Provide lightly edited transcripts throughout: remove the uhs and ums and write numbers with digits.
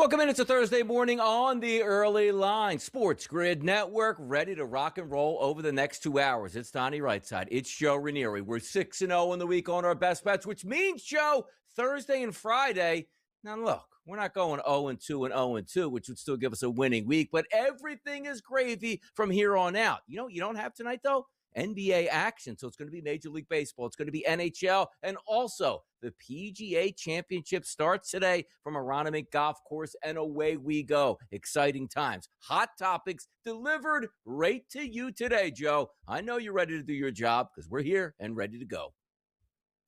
Welcome in. It's a Thursday morning on the Early Line. SportsGrid Network ready to rock and roll over the next 2 hours. It's Donnie Rightside. It's Joe Ranieri. We're 6-0 in the week on our best bets, which means, Joe, Thursday and Friday. Now, look, we're not going 0-2 and 0-2, which would still give us a winning week, but everything is gravy from here on out. You know what you don't have tonight, though? NBA action. So it's going to be Major League Baseball. It's going to be NHL. And also, the PGA Championship starts today from Aronimink Golf Course, and away we go. Exciting times. Hot topics delivered right to you today, Joe. I know you're ready to do your job because we're here and ready to go.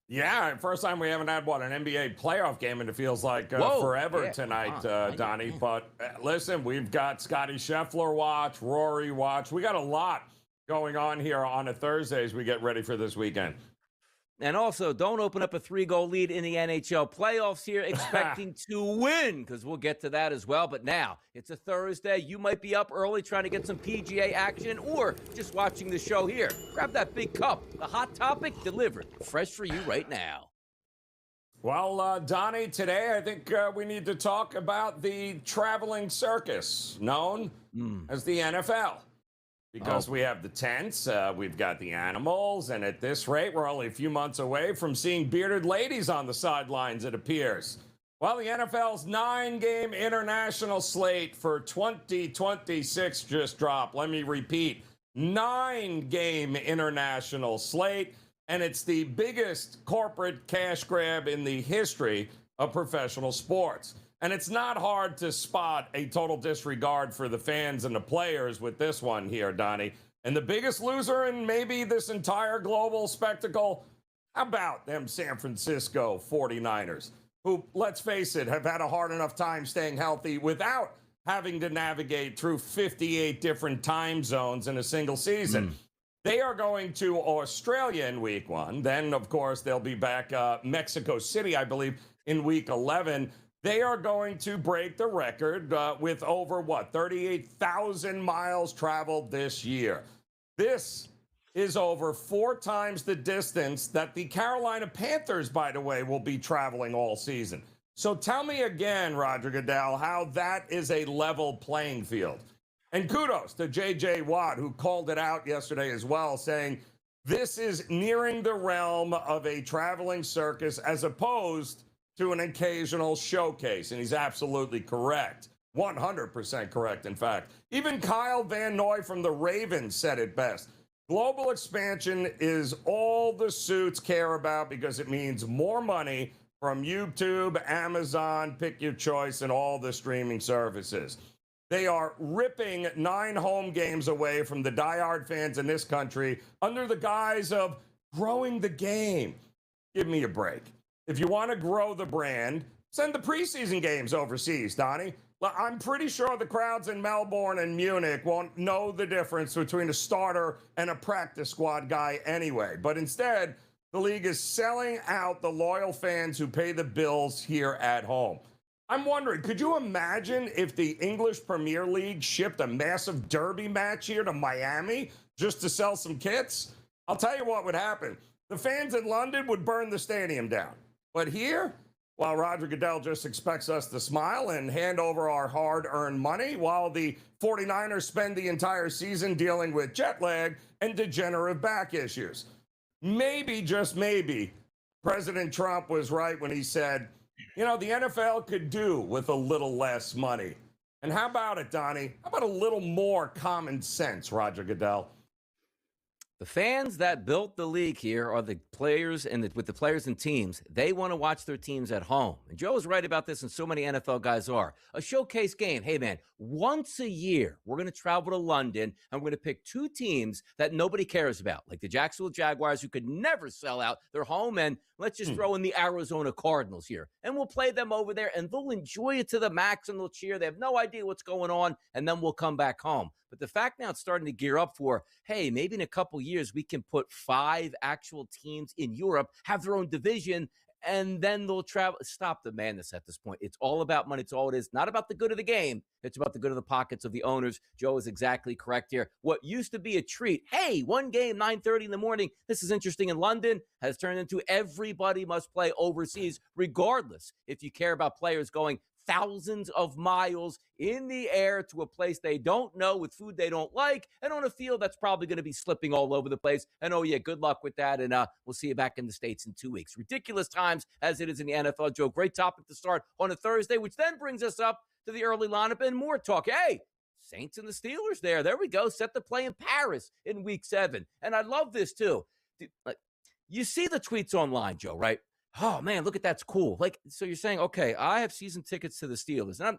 Yeah, first time we haven't had, an NBA playoff game, and it feels like forever tonight, Donnie. But listen, we've got Scotty Scheffler watch, Rory watch. We got a lot going on here on a Thursday as we get ready for this weekend. And also, don't open up a 3-goal lead in the NHL playoffs here expecting to win, because we'll get to that as well. But now, it's a Thursday. You might be up early trying to get some PGA action or just watching the show here. Grab that big cup. The hot topic delivered. Fresh for you right now. Well, Donnie, today I think we need to talk about the traveling circus known as the NFL. Because we have the tents, we've got the animals, and at this rate, we're only a few months away from seeing bearded ladies on the sidelines, it appears. Well, the NFL's 9-game international slate for 2026 just dropped. Let me repeat, 9-game international slate, and it's the biggest corporate cash grab in the history of professional sports. And it's not hard to spot a total disregard for the fans and the players with this one here, Donnie. And the biggest loser in maybe this entire global spectacle, how about them San Francisco 49ers, who, let's face it, have had a hard enough time staying healthy without having to navigate through 58 different time zones in a single season. They are going to Australia in week 1. Then, of course, they'll be back Mexico City, I believe, in week 11. They are going to break the record with over, 38,000 miles traveled this year. This is over 4 times the distance that the Carolina Panthers, by the way, will be traveling all season. So tell me again, Roger Goodell, how that is a level playing field. And kudos to J.J. Watt, who called it out yesterday as well, saying this is nearing the realm of a traveling circus as opposed to an occasional showcase. And he's absolutely correct. 100% correct, in fact. Even Kyle Van Noy from the Ravens said it best. Global expansion is all the suits care about because it means more money from YouTube, Amazon, pick your choice, and all the streaming services. They are ripping 9 home games away from the diehard fans in this country under the guise of growing the game. Give me a break. If you want to grow the brand, send the preseason games overseas, Donnie. I'm pretty sure the crowds in Melbourne and Munich won't know the difference between a starter and a practice squad guy anyway. But instead, the league is selling out the loyal fans who pay the bills here at home. I'm wondering, could you imagine if the English Premier League shipped a massive derby match here to Miami just to sell some kits? I'll tell you what would happen. The fans in London would burn the stadium down. But here, while Roger Goodell just expects us to smile and hand over our hard-earned money, while the 49ers spend the entire season dealing with jet lag and degenerative back issues. Maybe, just maybe, President Trump was right when he said, the NFL could do with a little less money. And how about it, Donnie? How about a little more common sense, Roger Goodell? The fans that built the league here are the players, and with the players and teams, they want to watch their teams at home. And Joe's right about this, and so many NFL guys are. A showcase game. Hey, man, once a year, we're going to travel to London, and we're going to pick 2 teams that nobody cares about, like the Jacksonville Jaguars, who could never sell out their home, and let's just throw in the Arizona Cardinals here. And we'll play them over there, and they'll enjoy it to the max, and they'll cheer. They have no idea what's going on, and then we'll come back home. But the fact now it's starting to gear up for, hey, maybe in a couple years we can put 5 actual teams in Europe, have their own division, and then they'll travel. Stop the madness at this point. It's all about money. It's all it is. Not about the good of the game. It's about the good of the pockets of the owners. Joe is exactly correct here. What used to be a treat, hey, one game, 9:30 in the morning, this is interesting in London, has turned into everybody must play overseas, regardless if you care about players going thousands of miles in the air to a place they don't know with food they don't like and on a field that's probably going to be slipping all over the place. And oh, yeah, good luck with that. And we'll see you back in the States in 2 weeks. Ridiculous times as it is in the NFL, Joe. Great topic to start on a Thursday, which then brings us up to the early lineup and more talk. Hey, Saints and the Steelers there. There we go. Set to play in Paris in week 7. And I love this too. You see the tweets online, Joe, right? Oh, man, look at that's cool. Like, so you're saying, okay, I have season tickets to the Steelers. And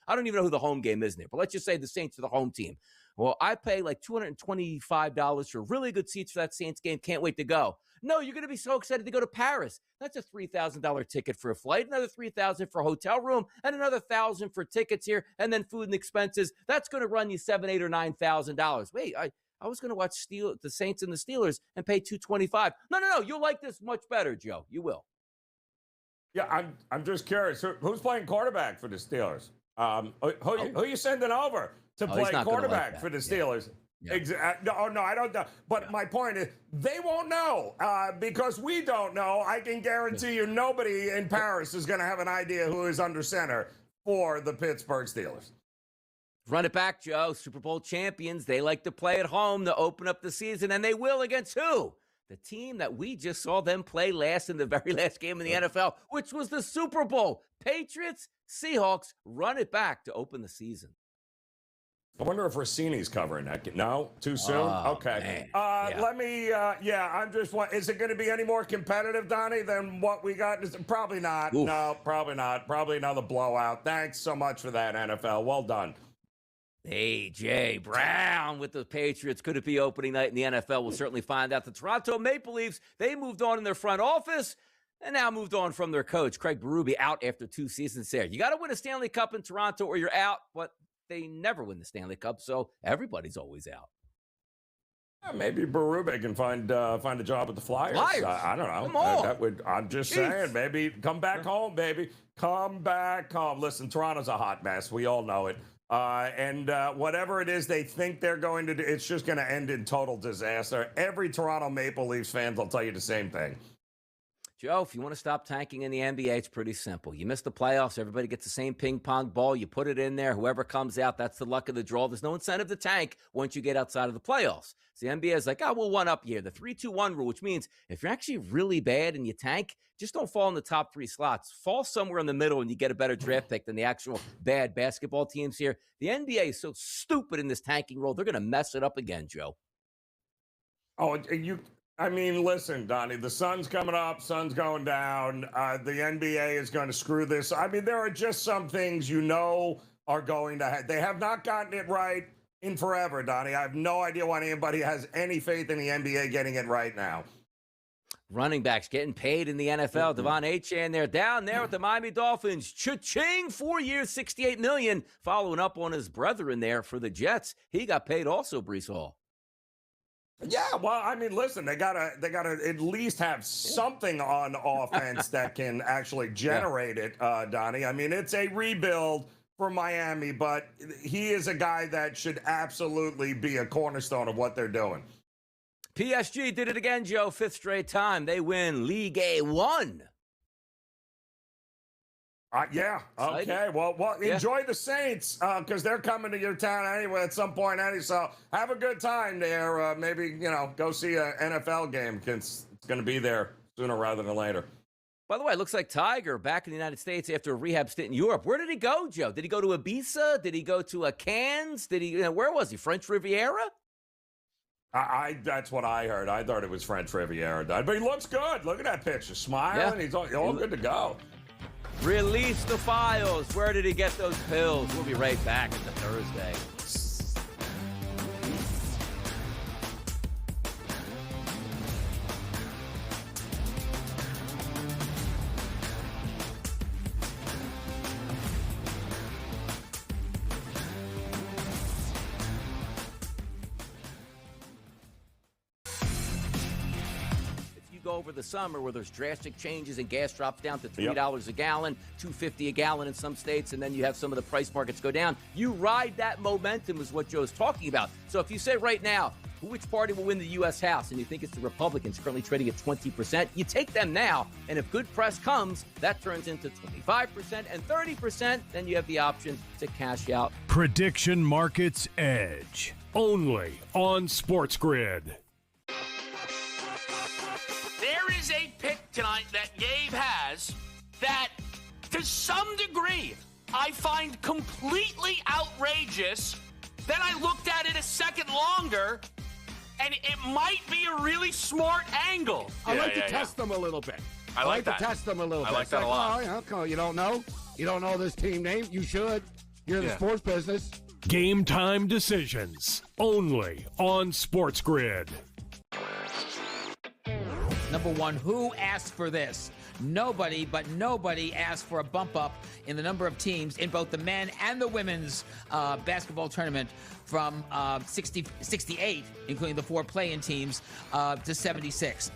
I don't even know who the home game is in there, but let's just say the Saints are the home team. Well, I pay like $225 for really good seats for that Saints game. Can't wait to go. No, you're going to be so excited to go to Paris. That's a $3,000 ticket for a flight, another $3,000 for a hotel room, and another $1,000 for tickets here, and then food and expenses. That's going to run you $7,000, $8,000, or $9,000. Wait, I was going to watch the Saints and the Steelers and pay $225. No. You'll like this much better, Joe. You will. Yeah, I'm just curious. Who's playing quarterback for the Steelers? Who are you sending over to play quarterback for the Steelers? Yeah. No, I don't know. But my point is, they won't know because we don't know. I can guarantee you nobody in Paris is going to have an idea who is under center for the Pittsburgh Steelers. Run it back, Joe. Super Bowl champions. They like to play at home to open up the season, and they will against who? The team that we just saw them play last in the very last game in the NFL, which was the Super Bowl. Patriots, Seahawks, run it back to open the season. I wonder if Rossini's covering that. No? Too soon? Okay. Let me, I'm just, is it going to be any more competitive, Donnie, than what we got? Probably not. Oof. No, probably not. Probably another blowout. Thanks so much for that, NFL. Well done. A.J. Brown with the Patriots. Could it be opening night in the NFL? We'll certainly find out. The Toronto Maple Leafs, they moved on in their front office and now moved on from their coach. Craig Berube out after 2 seasons there. You got to win a Stanley Cup in Toronto or you're out, but they never win the Stanley Cup, so everybody's always out. Yeah, maybe Berube can find a job with the Flyers. I don't know. Come on. I'm just saying, maybe come back home, baby. Come back home. Listen, Toronto's a hot mess. We all know it. And whatever it is they think they're going to do, it's just going to end in total disaster. Every Toronto Maple Leafs fan will tell you the same thing. Joe, if you want to stop tanking in the NBA, it's pretty simple. You miss the playoffs, everybody gets the same ping pong ball. You put it in there. Whoever comes out, that's the luck of the draw. There's no incentive to tank once you get outside of the playoffs. So the NBA is like, we'll one up here. The 3-2-1 rule, which means if you're actually really bad and you tank, just don't fall in the top 3 slots. Fall somewhere in the middle and you get a better draft pick than the actual bad basketball teams here. The NBA is so stupid in this tanking rule. They're going to mess it up again, Joe. Listen, Donnie, the sun's coming up, sun's going down. The NBA is going to screw this. There are just some things are going to they have not gotten it right in forever, Donnie. I have no idea why anybody has any faith in the NBA getting it right now. Running backs getting paid in the NFL. Devon Achane, they're down there with the Miami Dolphins. Cha-ching, 4 years, $68 million. Following up on his brethren there for the Jets. He got paid also, Breece Hall. Yeah, well, listen, they gotta at least have something on offense that can actually generate it, Donnie. It's a rebuild for Miami, but he is a guy that should absolutely be a cornerstone of what they're doing. PSG did it again, Joe. 5th straight time. They win League A1. Yeah. Okay. Well, enjoy the Saints because they're coming to your town anyway at some point. So have a good time there. Maybe, go see an NFL game because it's going to be there sooner rather than later. By the way, it looks like Tiger back in the United States after a rehab stint in Europe. Where did he go, Joe? Did he go to Ibiza? Did he go to Cannes? Did he? Where was he? French Riviera? That's what I heard. I thought it was French Riviera, but he looks good. Look at that picture, smiling. Yeah. He's all good to go. Release the files. Where did he get those pills? We'll be right back into Thursday. go over the summer where there's drastic changes and gas drops down to $3 a gallon, $2.50 a gallon in some states, and then you have some of the price markets go down. You ride that momentum is what Joe's talking about. So if you say right now, which party will win the U.S. House, and you think it's the Republicans currently trading at 20%, you take them now, and if good press comes, that turns into 25% and 30%, then you have the option to cash out. Prediction Markets Edge, only on SportsGrid. There is a pick tonight that Gabe has that, to some degree, I find completely outrageous. Then I looked at it a second longer, and it might be a really smart angle. I like to test them a little bit. I like to test them a little bit. I like that a lot. Oh, okay, you don't know? You don't know this team name? You should. You're in the sports business. Game time decisions, only on SportsGrid. Number one, who asked for this? Nobody, but nobody asked for a bump up in the number of teams in both the men and the women's basketball tournament from 68, including the 4 play-in teams, to 76.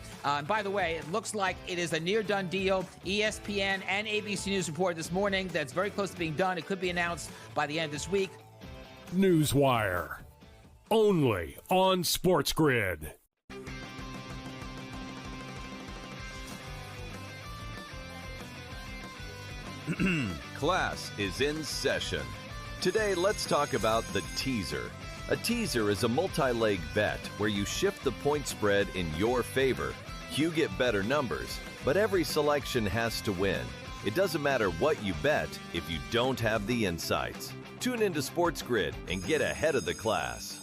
By the way, it looks like it is a near-done deal. ESPN and ABC News reported this morning that's very close to being done. It could be announced by the end of this week. Newswire, only on SportsGrid. Class is in session. Today, let's talk about the teaser. A teaser is a multi-leg bet where you shift the point spread in your favor. You get better numbers, but every selection has to win. It doesn't matter what you bet if you don't have the insights. Tune into SportsGrid and get ahead of the class.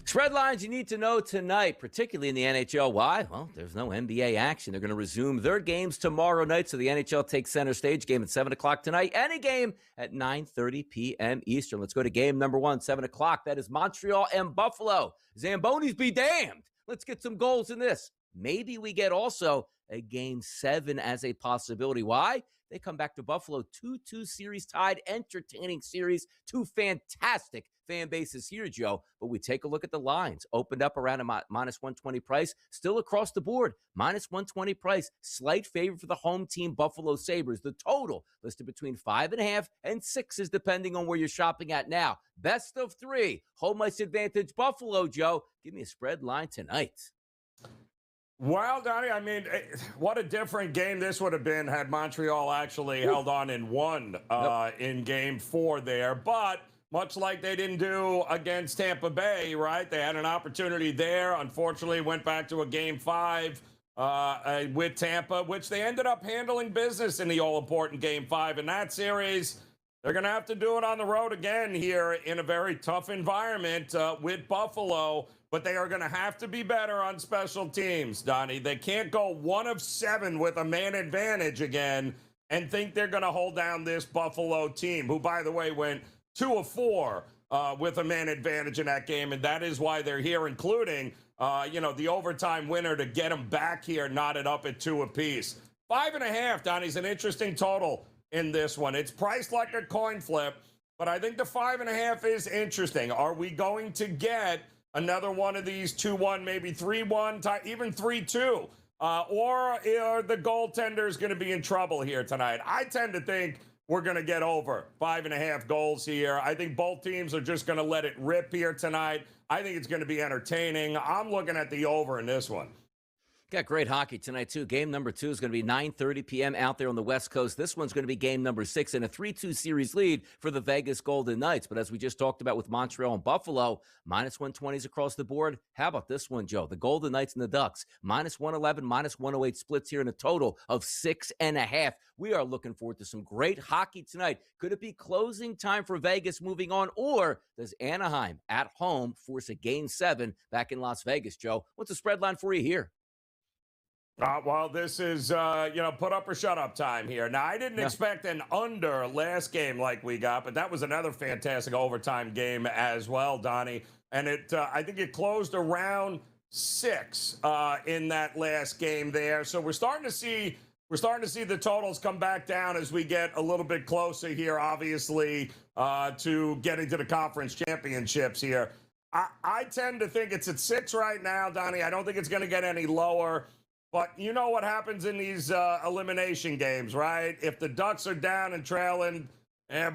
Spread lines you need to know tonight, particularly in the NHL. Why? Well, there's no NBA action. They're going to resume their games tomorrow night, so the NHL takes center stage. Game at 7 o'clock tonight, and a game at 9:30 p.m. Eastern. Let's go to game number 1, 7 o'clock. That is Montreal and Buffalo. Zambonis be damned. Let's get some goals in this. Maybe we get also a Game 7 as a possibility. Why? They come back to Buffalo, 2-2 series tied, entertaining series, 2 fantastic fan bases here, Joe. But we take a look at the lines. Opened up around a minus 120 price, still across the board, minus 120 price. Slight favor for the home team, Buffalo Sabres. The total listed between 5.5 and 6 depending on where you're shopping at now. Best of 3, home ice advantage, Buffalo, Joe. Give me a spread line tonight. Well, Donnie, I mean, what a different game this would have been had Montreal actually held on and won in Game 4 there. But much like they didn't do against Tampa Bay, right? They had an opportunity there. Unfortunately, went back to a Game 5 with Tampa, which they ended up handling business in the all-important Game 5 in that series. They're going to have to do it on the road again here in a very tough environment with Buffalo. But they are going to have to be better on special teams, Donnie. They can't go 1 of 7 with a man advantage again and think they're going to hold down this Buffalo team, who, by the way, went 2 of 4 with a man advantage in that game. And that is why they're here, including, the overtime winner to get them back here, knotted up at 2 apiece. 5.5, Donnie's an interesting total in this one. It's priced like a coin flip, but I think the 5.5 is interesting. Are we going to get another one of these 2-1, maybe 3-1, even 3-2? Or are the goaltenders going to be in trouble here tonight? I tend to think we're going to get over 5.5 goals here. I think both teams are just going to let it rip here tonight. I think it's going to be entertaining. I'm looking at the over in this one. Got great hockey tonight, too. Game number 2 is going to be 9:30 p.m. out there on the West Coast. This one's going to be game number 6 and a 3-2 series lead for the Vegas Golden Knights. But as we just talked about with Montreal and Buffalo, minus 120s across the board. How about this one, Joe? The Golden Knights and the Ducks, minus 111, minus 108 splits here in a total of 6.5. We are looking forward to some great hockey tonight. Could it be closing time for Vegas moving on, or does Anaheim at home force a Game 7 back in Las Vegas, Joe? What's the spread line for you here? Well, this is, put up or shut up time here. Now, I didn't expect an under last game like we got, but that was another fantastic overtime game as well, Donnie. And I think it closed around 6 in that last game there. So we're starting to see the totals come back down as we get a little bit closer here, obviously, to getting to the conference championships here. I tend to think it's at 6 right now, Donnie. I don't think it's going to get any lower. But you know what happens in these elimination games, right? If the Ducks are down and trailing,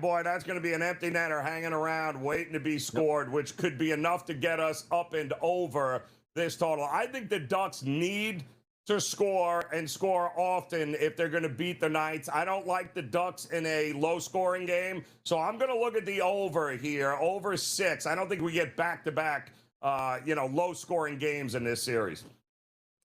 boy, that's going to be an empty netter hanging around waiting to be scored, which could be enough to get us up and over this total. I think the Ducks need to score and score often if they're going to beat the Knights. I don't like the Ducks in a low-scoring game, so I'm going to look at the over here, over 6. I don't think we get back-to-back, low-scoring games in this series.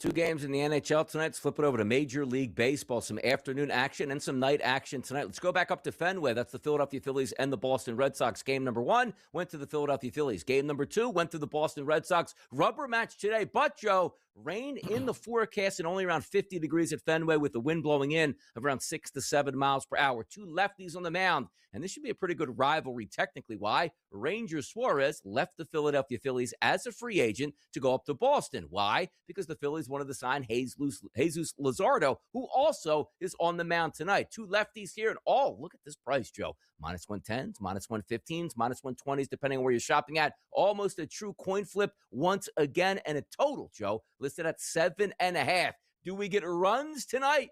2 games in the NHL tonight. Let's flip it over to Major League Baseball. Some afternoon action and some night action tonight. Let's go back up to Fenway. That's the Philadelphia Phillies and the Boston Red Sox. Game number 1 went to the Philadelphia Phillies. Game number 2 went to the Boston Red Sox. Rubber match today. But, Joe, rain in the forecast and only around 50 degrees at Fenway with the wind blowing in of around 6 to 7 miles per hour. 2 lefties on the mound. And this should be a pretty good rivalry technically. Why? Ranger Suarez left the Philadelphia Phillies as a free agent to go up to Boston. Why? Because the Phillies wanted to sign Jesus Luzardo, who also is on the mound tonight. 2 lefties here. And look at this price, Joe. Minus 110s, minus 115s, minus 120s, depending on where you're shopping at. Almost a true coin flip once again. And a total, Joe, listed at 7.5. Do we get runs tonight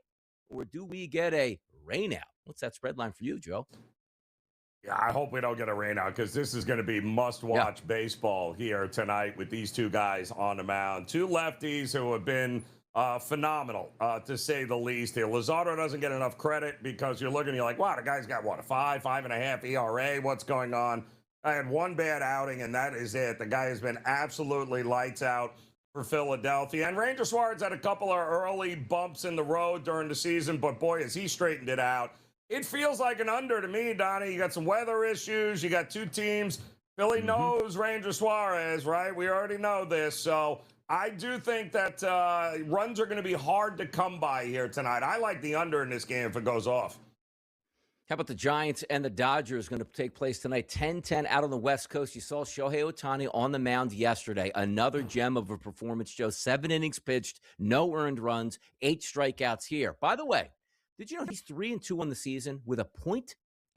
or do we get a rain out? What's that spread line for you, Joe? Yeah, I hope we don't get a rain out because this is going to be must-watch baseball here tonight with these 2 guys on the mound. 2 lefties who have been phenomenal, to say the least here. Luzardo doesn't get enough credit because you're like, wow, the guy's got, a 5.5 ERA? What's going on? I had 1 bad outing, and that is it. The guy has been absolutely lights out for Philadelphia. And Ranger Suarez had a couple of early bumps in the road during the season, but boy, has he straightened it out. It feels like an under to me, Donnie. You got some weather issues. You got 2 teams. Philly knows Ranger Suarez, right? We already know this. So I do think that runs are going to be hard to come by here tonight. I like the under in this game if it goes off. How about the Giants and the Dodgers going to take place tonight? 10-10 out on the West Coast. You saw Shohei Ohtani on the mound yesterday. Another gem of a performance, Joe. 7 innings pitched, no earned runs, 8 strikeouts here. By the way, did you know he's 3-2 on the season with a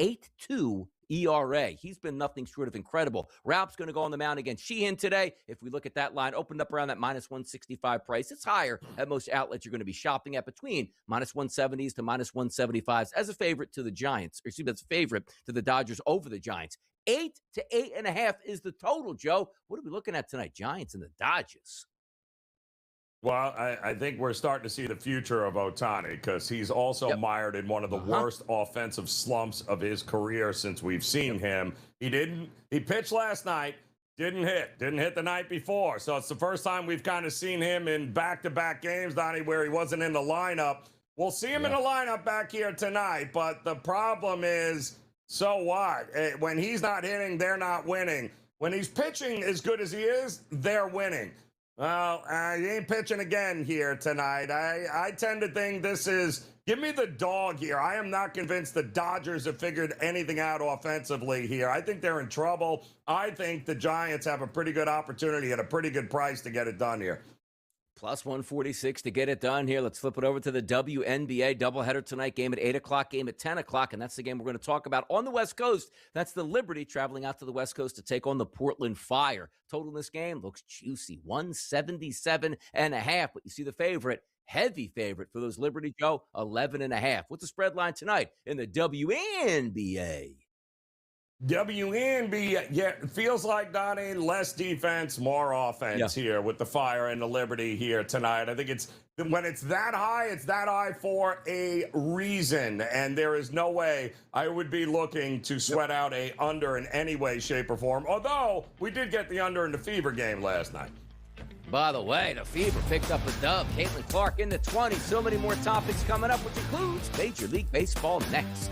.82 ERA? He's been nothing short of incredible. Ralph's going to go on the mound against Sheehan today. If we look at that line, opened up around that minus 165 price. It's higher at most outlets you're going to be shopping at, between minus 170s to minus 175s as a favorite to the Giants. Or excuse me, as a favorite to the Dodgers over the Giants. 8 to 8.5 is the total, Joe. What are we looking at tonight? Giants and the Dodgers. Well, I think we're starting to see the future of Ohtani because he's also mired in one of the worst offensive slumps of his career since we've seen him. He pitched last night, didn't hit the night before. So it's the first time we've kind of seen him in back-to-back games, Donnie, where he wasn't in the lineup. We'll see him in the lineup back here tonight, but the problem is, so what? When he's not hitting, they're not winning. When he's pitching as good as he is, they're winning. Well, he ain't pitching again here tonight. I tend to think this is, give me the dog here. I am not convinced the Dodgers have figured anything out offensively here. I think they're in trouble. I think the Giants have a pretty good opportunity at a pretty good price to get it done here. Plus 146 to get it done here. Let's flip it over to the WNBA doubleheader tonight. Game at 8 o'clock, game at 10 o'clock, and that's the game we're going to talk about on the West Coast. That's the Liberty traveling out to the West Coast to take on the Portland Fire. Total in this game looks juicy, 177.5. But you see the favorite, heavy favorite for those Liberty, Joe, 11.5. What's the spread line tonight in the WNBA? WNBA, it feels like, Donnie, less defense, more offense here with the Fire and the Liberty here tonight. I think when it's that high for a reason, and there is no way I would be looking to sweat out a under in any way, shape, or form, although we did get the under in the Fever game last night. By the way, the Fever picked up a dub. Caitlin Clark in the 20s. So many more topics coming up, which includes Major League Baseball next.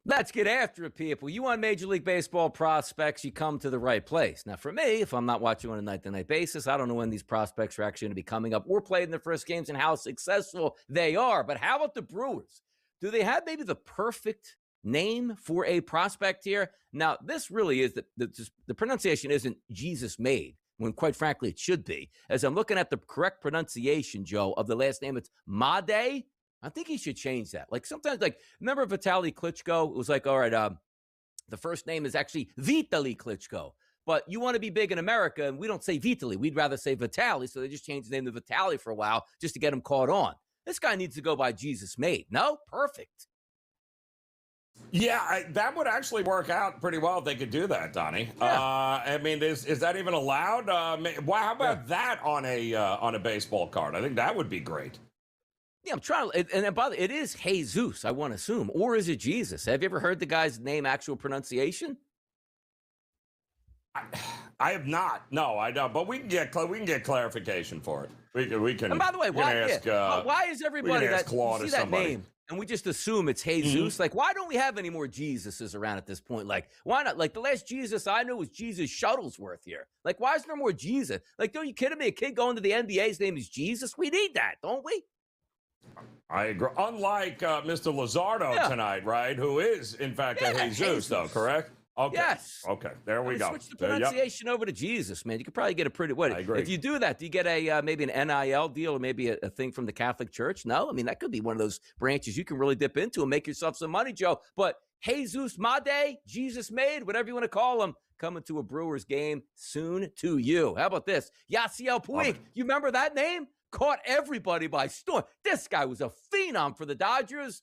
Let's get after it, people. You want Major League Baseball prospects, you come to the right place. Now, for me, if I'm not watching on a night-to-night basis, I don't know when these prospects are actually going to be coming up or playing their first games and how successful they are. But how about the Brewers? Do they have maybe the perfect name for a prospect here? Now, this really is the pronunciation isn't Jesus made, when quite frankly it should be. As I'm looking at the correct pronunciation, Joe, of the last name, it's Made. I think he should change that. Like sometimes, like, remember Vitaly Klitschko? It was like, all right, the first name is actually Vitaly Klitschko. But you want to be big in America, and we don't say Vitaly. We'd rather say Vitaly, so they just changed the name to Vitaly for a while just to get him caught on. This guy needs to go by Jesus Made. No? Perfect. Yeah, that would actually work out pretty well if they could do that, Donnie. Yeah. I mean, is that even allowed? How about that on a baseball card? I think that would be great. Yeah, I'm trying to, and by the way, it is Jesus, I want to assume, or is it Jesus? Have you ever heard the guy's name actual pronunciation? I have not. No, I don't. But we can get clarification for it. We can. And by the way, why is everybody that see that name and we just assume it's Jesus? Mm-hmm. Like, why don't we have any more Jesuses around at this point? Like, why not? Like, the last Jesus I knew was Jesus Shuttlesworth here. Like, why is there more Jesus? Like, don't you kidding me? A kid going to the NBA, his name is Jesus. We need that, don't we? I agree. Unlike Mr. Luzardo tonight, right? Who is, in fact, a Jesus, though, correct? Okay. Yes. Okay. There we go. Switch the pronunciation over to Jesus, man. You could probably get a pretty. What? I agree. If you do that, do you get a maybe an NIL deal or maybe a thing from the Catholic Church? No, I mean that could be one of those branches you can really dip into and make yourself some money, Joe. But Jesus Made, Jesus Made, whatever you want to call him, coming to a Brewers game soon to you. How about this? Yasiel Puig. You remember that name? Caught everybody by storm. This guy was a phenom for the Dodgers.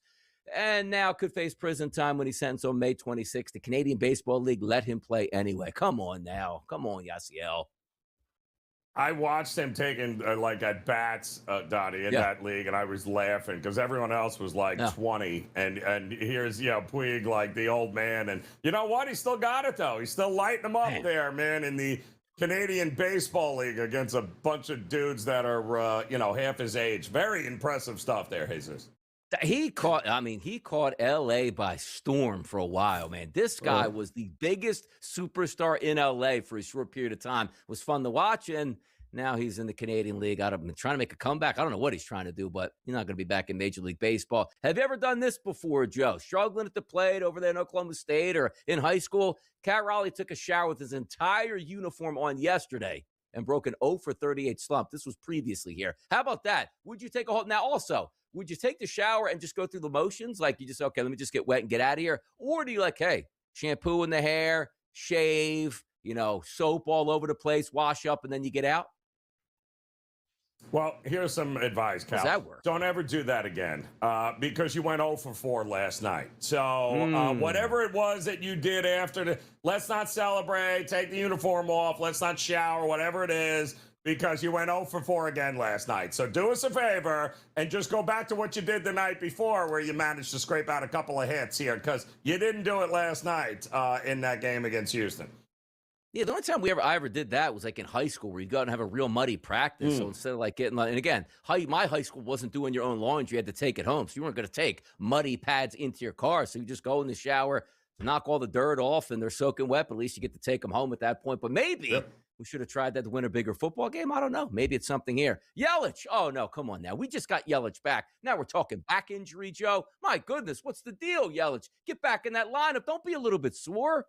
And now could face prison time when he's sentenced on May 26th. The Canadian Baseball League let him play anyway. Come on now. Come on, Yasiel. I watched him taking like at bats, Donnie, in that league, and I was laughing because everyone else was like 20, and here's Puig like the old man, and you know what? He still got it though. He's still lighting them up there, man, in the Canadian Baseball League against a bunch of dudes that are half his age. Very impressive stuff there, Jesus. He caught LA by storm for a while, man. This guy was the biggest superstar in LA for a short period of time. It was fun to watch, and now he's in the Canadian League. I've been trying to make a comeback. I don't know what he's trying to do, but he's not going to be back in Major League Baseball. Have you ever done this before, Joe? Struggling at the plate over there in Oklahoma State or in high school? Cat Raleigh took a shower with his entire uniform on yesterday and broke an 0 for 38 slump. This was previously here. How about that? Would you take a whole... Now, also, would you take the shower and just go through the motions? Like you just, okay, let me just get wet and get out of here. Or do you like, hey, shampoo in the hair, shave, soap all over the place, wash up, and then you get out? Well, here's some advice, Cal. How does that work? Don't ever do that again because you went 0 for 4 last night. So whatever it was that you did after, let's not celebrate, take the uniform off, let's not shower, whatever it is, because you went 0 for 4 again last night. So do us a favor and just go back to what you did the night before where you managed to scrape out a couple of hits here because you didn't do it last night in that game against Houston. Yeah, the only time I ever did that was like in high school where you'd go out and have a real muddy practice. So instead of like getting, and again, my high school wasn't doing your own laundry. You had to take it home. So you weren't going to take muddy pads into your car. So you just go in the shower, knock all the dirt off, and they're soaking wet. But at least you get to take them home at that point. But maybe we should have tried that to win a bigger football game. I don't know. Maybe it's something here. Yelich. Oh, no, come on now. We just got Yelich back. Now we're talking back injury, Joe. My goodness, what's the deal, Yelich? Get back in that lineup. Don't be a little bit sore.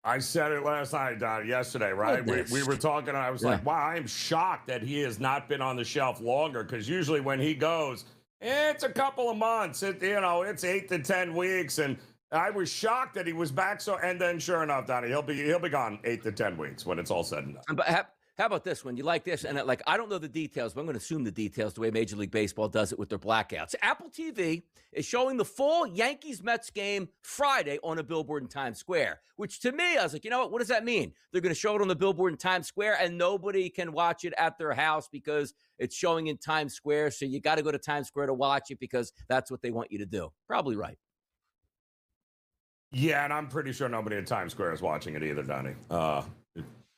I said it last night, yesterday, right? We were talking, and I was like, wow, I am shocked that he has not been on the shelf longer, because usually when he goes, it's a couple of months. It's 8 to 10 weeks, and I was shocked that he was back. So, and then sure enough, Donnie, he'll be gone 8 to 10 weeks when it's all said and done. But how about this one? You like this? And I don't know the details, but I'm going to assume the details the way Major League Baseball does it with their blackouts. Apple TV is showing the full Yankees-Mets game Friday on a billboard in Times Square, which to me, I was like, you know what does that mean? They're going to show it on the billboard in Times Square and nobody can watch it at their house because it's showing in Times Square. So you got to go to Times Square to watch it because that's what they want you to do. Probably right. Yeah, and I'm pretty sure nobody in Times Square is watching it either, Donnie.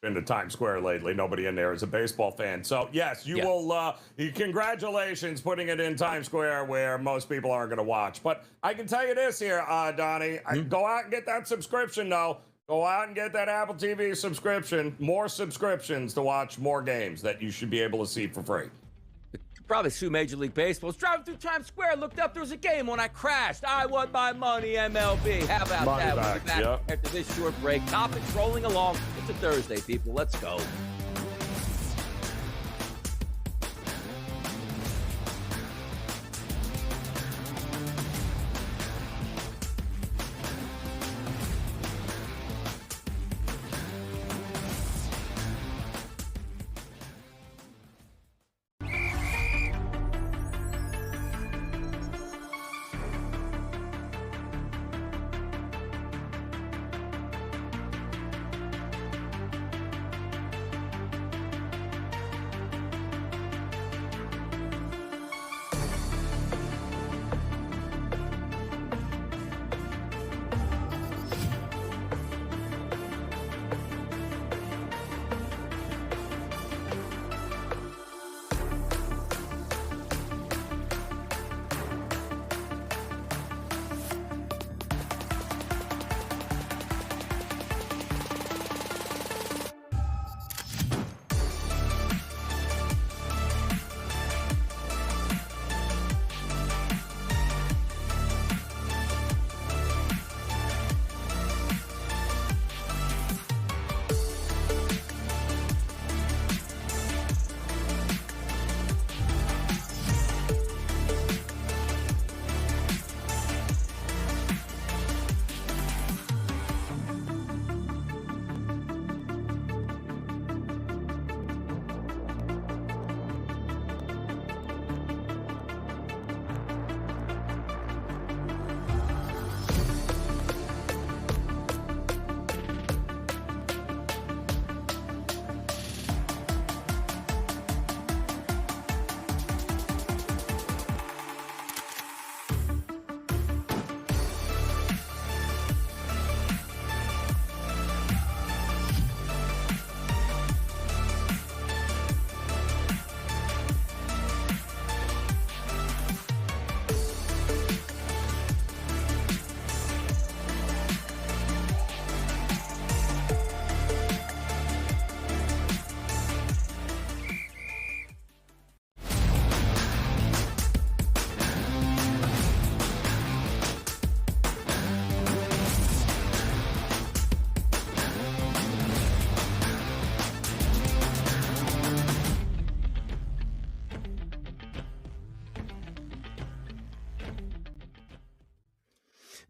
been to Times Square lately. Nobody in there is a baseball fan. So, yes, you will. Congratulations putting it in Times Square where most people aren't going to watch. But I can tell you this here, Donnie. Go out and get that subscription, though. Go out and get that Apple TV subscription. More subscriptions to watch more games that you should be able to see for free. Probably sue Major League Baseball. I was driving through Times Square, looked up, there was a game when I crashed. I won my money, MLB. How about Money that? back, We'll be back yep. after this short break. Topics rolling along. It's a Thursday, people. Let's go.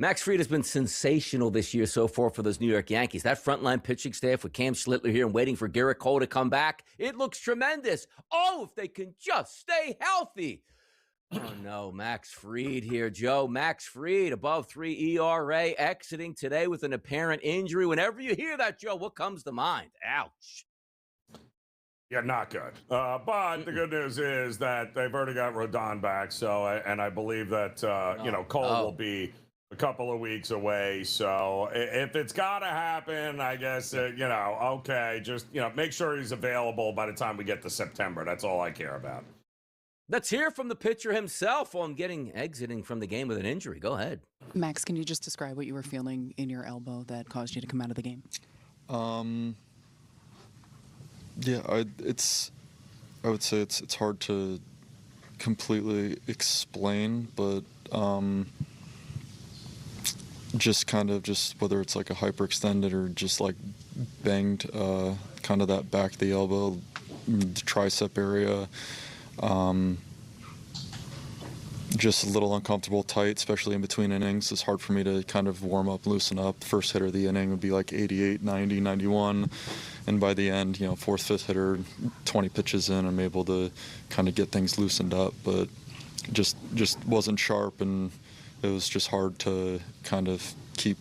Max Fried has been sensational this year so far for those New York Yankees. That frontline pitching staff with Cam Schlittler here and waiting for Garrett Cole to come back, it looks tremendous. Oh, if they can just stay healthy. Oh, no, Max Fried here, Joe. Max Fried, above 3 ERA, exiting today with an apparent injury. Whenever you hear that, Joe, what comes to mind? Ouch. Yeah, not good. But the good news is that they've already got Rodon back. So, and I believe that, Cole will be a couple of weeks away. So if it's got to happen, I guess, okay, just, make sure he's available by the time we get to September. That's all I care about. Let's hear from the pitcher himself on exiting from the game with an injury. Go ahead. Max, can you just describe what you were feeling in your elbow that caused you to come out of the game? Yeah, I would say it's hard to completely explain, but just whether it's like a hyperextended or just like banged kind of that back of the elbow, the tricep area. Just a little uncomfortable, tight, especially in between innings. It's hard for me to kind of warm up, loosen up. First hitter of the inning would be like 88, 90, 91. And by the end, fourth, fifth hitter, 20 pitches in, I'm able to kind of get things loosened up. But just wasn't sharp, and it was just hard to kind of keep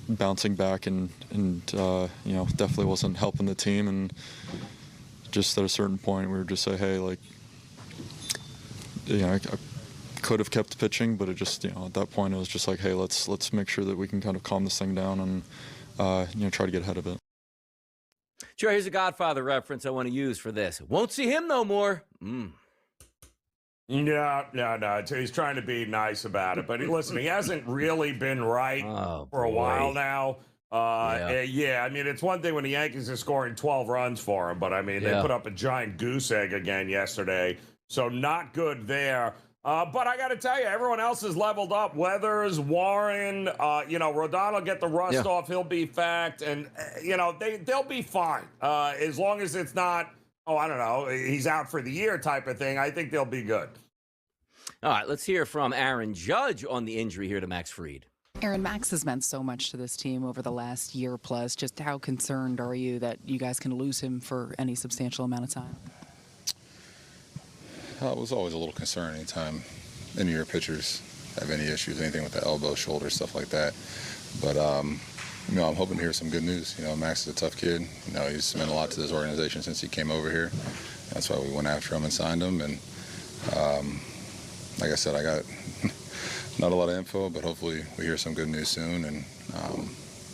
bouncing back and definitely wasn't helping the team. And just at a certain point, we were just say, hey, like, I could have kept pitching, but it just, at that point, it was just like, hey, let's make sure that we can kind of calm this thing down and, try to get ahead of it. Sure, here's a Godfather reference I want to use for this. Won't see him no more. No. He's trying to be nice about it. But listen, he hasn't really been right for a while now. Yeah, I mean, it's one thing when the Yankees are scoring 12 runs for him, but I mean, they put up a giant goose egg again yesterday. So not good there. But I got to tell you, everyone else has leveled up. Weathers, Warren, Rodon will get the rust off. He'll be fact. And, they'll be fine. As long as it's not, I don't know, he's out for the year type of thing. I think they'll be good. All right, let's hear from Aaron Judge on the injury here to Max Fried. Aaron, Max has meant so much to this team over the last year plus. Just how concerned are you that you guys can lose him for any substantial amount of time? It was always a little concern anytime any of your pitchers have any issues, anything with the elbow, shoulder, stuff like that. But, I'm hoping to hear some good news. Max is a tough kid. He's meant a lot to this organization since he came over here. That's why we went after him and signed him. And, like I said, I got not a lot of info, but hopefully we hear some good news soon. And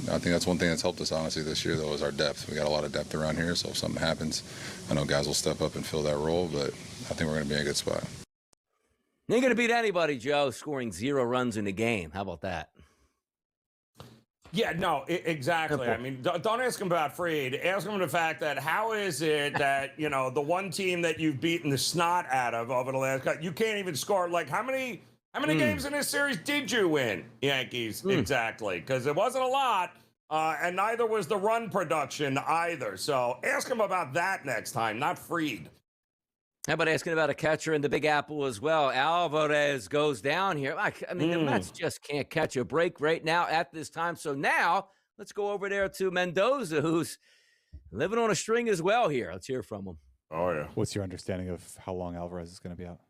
I think that's one thing that's helped us, honestly, this year, though, is our depth. We got a lot of depth around here, so if something happens, I know guys will step up and fill that role, but I think we're going to be in a good spot. You ain't going to beat anybody, Joe, scoring 0 runs in a game. How about that? Yeah, no, exactly. I mean, don't ask him about Fried. Ask him the fact that how is it that, the one team that you've beaten the snot out of over the last, you can't even score. Like, how many games in this series did you win, Yankees? Exactly, because it wasn't a lot, and neither was the run production either. So ask him about that next time, not Fried. How about asking about a catcher in the Big Apple as well? Alvarez goes down here. I mean, the Mets just can't catch a break right now at this time. So now let's go over there to Mendoza, who's living on a string as well here. Let's hear from him. Oh, yeah. What's your understanding of how long Alvarez is going to be out?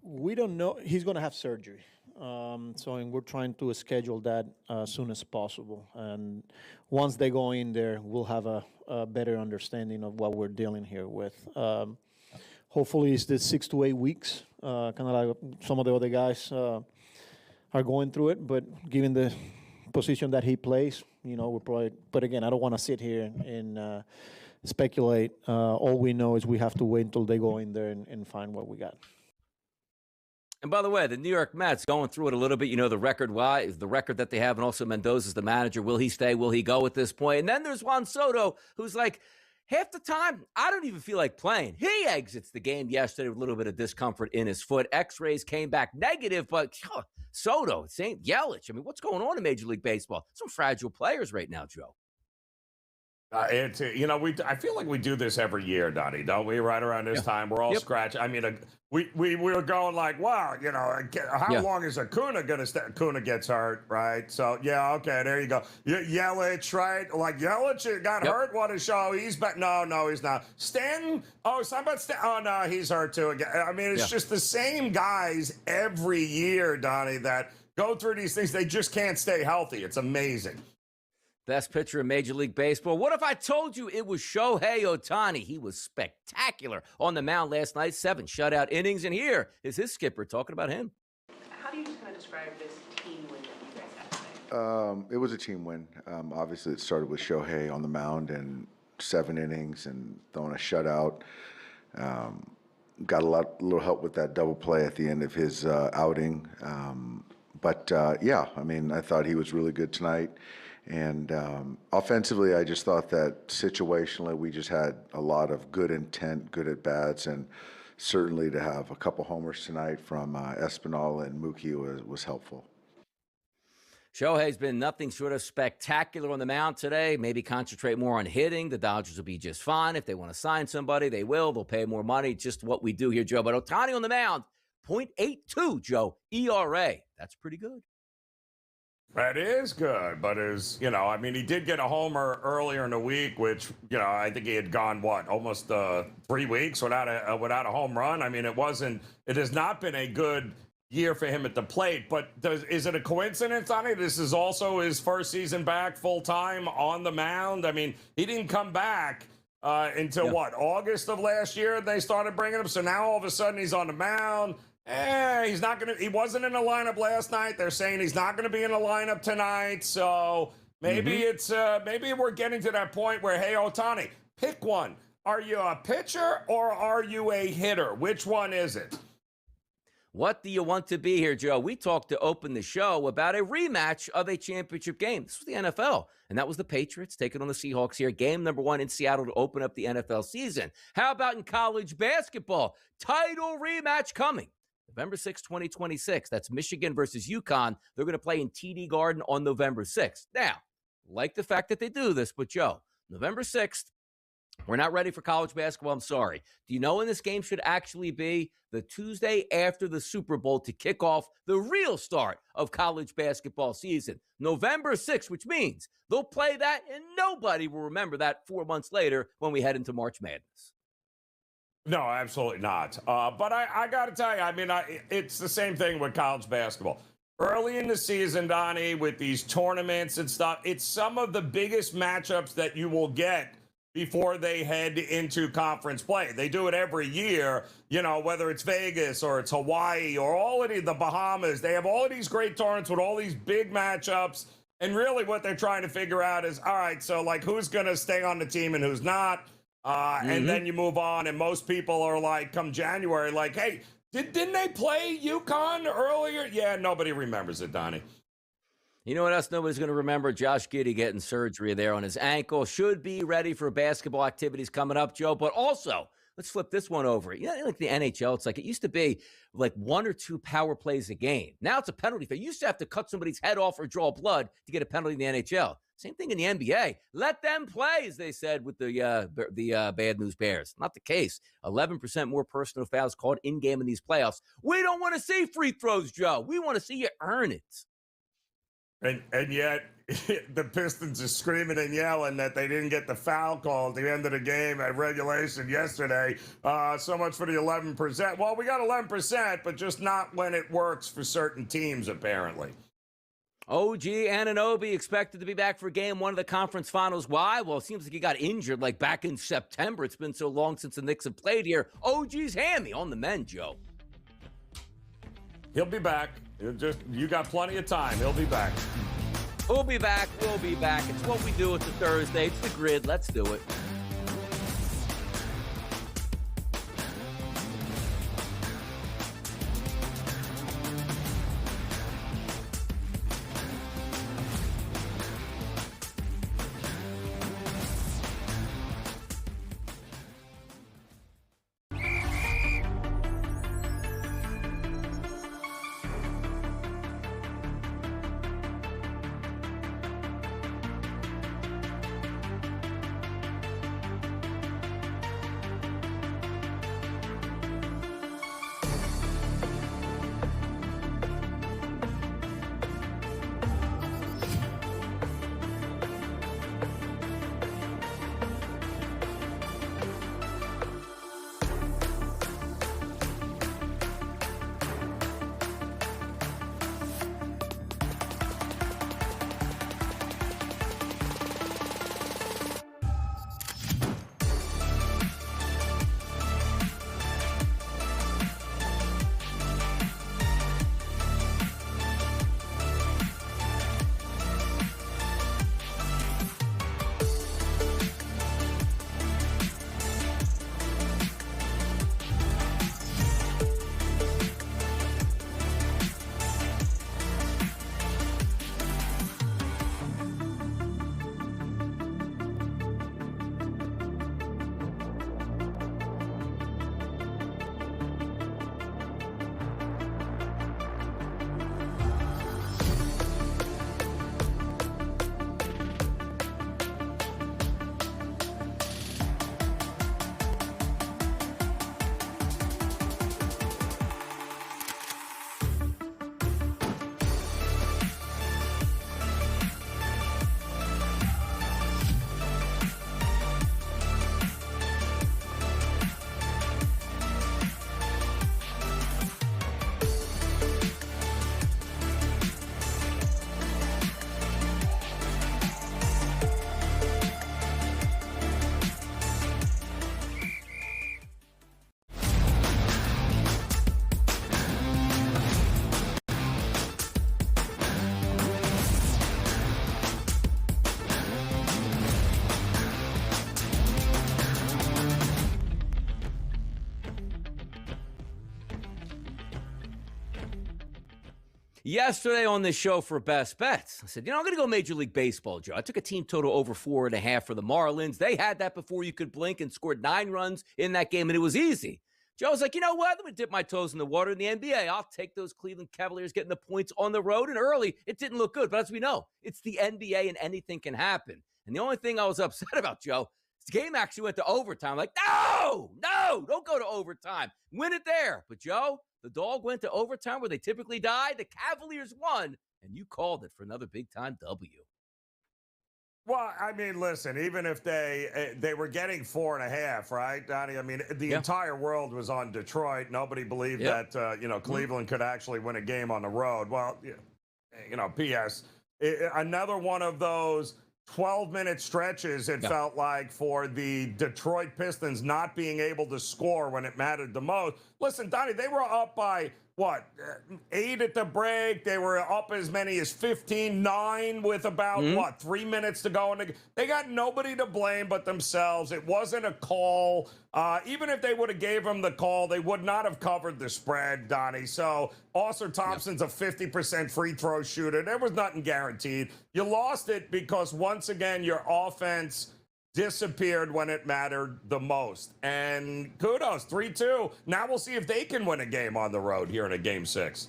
We don't know. He's going to have surgery. So we're trying to schedule that as soon as possible. And once they go in there, we'll have a better understanding of what we're dealing here with. Hopefully it's the 6 to 8 weeks, kind of like some of the other guys are going through it. But given the position that he plays, we're probably, but again, I don't want to sit here and speculate. All we know is we have to wait until they go in there and find what we got. And by the way, the New York Mets, going through it a little bit, the record that they have, and also Mendoza's the manager. Will he stay? Will he go at this point? And then there's Juan Soto, who's like, half the time, I don't even feel like playing. He exits the game yesterday with a little bit of discomfort in his foot. X-rays came back negative, but Soto, St. Yelich. I mean, what's going on in Major League Baseball? Some fragile players right now, Joe. I feel like we do this every year, Donnie, don't we? Right around this time, we're all scratching. I mean, we were going like, wow, how long is Acuna going to stay? Acuna gets hurt, right? So, yeah, okay, there you go. Yelich, right? Like, Yelich got hurt. What a show. He's back. No, he's not. Stanton? Oh, somebody oh, no, he's hurt too again. I mean, it's just the same guys every year, Donnie, that go through these things. They just can't stay healthy. It's amazing. Best pitcher in Major League Baseball. What if I told you it was Shohei Ohtani? He was spectacular on the mound last night, 7 shutout innings. And here is his skipper talking about him. How do you just kind of describe this team win that you guys had today? It was a team win. Obviously, it started with Shohei on the mound and 7 innings and throwing a shutout. Got a little help with that double play at the end of his outing. But I mean, I thought he was really good tonight. And offensively, I just thought that situationally, we just had a lot of good intent, good at-bats, and certainly to have a couple homers tonight from Espinal and Mookie was helpful. Shohei's been nothing short of spectacular on the mound today. Maybe concentrate more on hitting. The Dodgers will be just fine. If they want to sign somebody, they will. They'll pay more money. Just what we do here, Joe. But Ohtani on the mound, 0.82, Joe, ERA. That's pretty good. That is good, but I mean, he did get a homer earlier in the week, which, I think he had gone, almost 3 weeks without a home run. I mean, it has not been a good year for him at the plate, but is it a coincidence, Donnie? This is also his first season back full-time on the mound. I mean, he didn't come back until, August of last year, they started bringing him. So now all of a sudden he's on the mound. He's not going to. He wasn't in the lineup last night. They're saying he's not going to be in the lineup tonight. So Maybe it's maybe we're getting to that point where, hey, Ohtani, pick one. Are you a pitcher or are you a hitter? Which one is it? What do you want to be here, Joe? We talked to open the show about a rematch of a championship game. This was the NFL, and that was the Patriots taking on the Seahawks here. Game number 1 in Seattle to open up the NFL season. How about in college basketball? Title rematch coming. November 6, 2026. That's Michigan versus UConn. They're going to play in TD Garden on November 6th. Now, like the fact that they do this, but Joe, November 6th, we're not ready for college basketball. I'm sorry. Do you know when this game should actually be? The Tuesday after the Super Bowl to kick off the real start of college basketball season. November 6th, which means they'll play that and nobody will remember that 4 months later when we head into March Madness. No, absolutely not. But I got to tell you, I mean, it's the same thing with college basketball. Early in the season, Donnie, with these tournaments and stuff, it's some of the biggest matchups that you will get before they head into conference play. They do it every year, you know, whether it's Vegas or it's Hawaii or all of the Bahamas. They have all of these great tournaments with all these big matchups. And really what they're trying to figure out is, all right, so like who's going to stay on the team and who's not. And then you move on. And most people are like, come January, like, hey, didn't they play UConn earlier? Yeah, nobody remembers it, Donnie. You know what else nobody's going to remember? Josh Giddey getting surgery there on his ankle. Should be ready for basketball activities coming up, Joe. But also, let's flip this one over. You know, like the NHL, it's like it used to be like 1 or 2 power plays a game. Now it's a penalty. You used to have to cut somebody's head off or draw blood to get a penalty in the NHL. Same thing in the NBA. Let them play, as they said with the Bad News Bears. Not the case. 11% more personal fouls called in-game in these playoffs. We don't want to see free throws, Joe. We want to see you earn it. And yet, the Pistons are screaming and yelling that they didn't get the foul call at the end of the game at regulation yesterday. So much for the 11%. Well, we got 11%, but just not when it works for certain teams, apparently. OG Anunoby expected to be back for game 1 of the conference finals. Why? Well, it seems like he got injured like back in September. It's been so long since the Knicks have played here. OG's hammy on the men, Joe. He'll be back. You got plenty of time. He'll be back. We'll be back. We'll be back. It's what we do. It's a Thursday. It's the grid. Let's do it. Yesterday on this show for Best Bets, I said, I'm going to go Major League Baseball, Joe. I took a team total over 4.5 for the Marlins. They had that before you could blink and scored 9 runs in that game, and it was easy. Joe was like, you know what? I'm going to dip my toes in the water in the NBA. I'll take those Cleveland Cavaliers getting the points on the road. And early, it didn't look good. But as we know, it's the NBA and anything can happen. And the only thing I was upset about, Joe, the game actually went to overtime. Like, no, don't go to overtime. Win it there. But, Joe, the dog went to overtime where they typically die. The Cavaliers won, and you called it for another big-time W. Well, I mean, listen, even if they were getting 4.5, right, Donnie? I mean, the entire world was on Detroit. Nobody believed that, Cleveland could actually win a game on the road. Well, P.S., another one of those 12-minute stretches, it felt like, for the Detroit Pistons not being able to score when it mattered the most. Listen, Donnie, they were up by, 8 at the break. They were up as many as 15-9 with about, 3 minutes to go. And they got nobody to blame but themselves. It wasn't a call. Even if they would have gave them the call, they would not have covered the spread, Donnie. So Oscar Thompson's a 50% free throw shooter. There was nothing guaranteed. You lost it because, once again, your offense disappeared when it mattered the most. And kudos, 3-2. Now we'll see if they can win a game on the road here in a Game 6.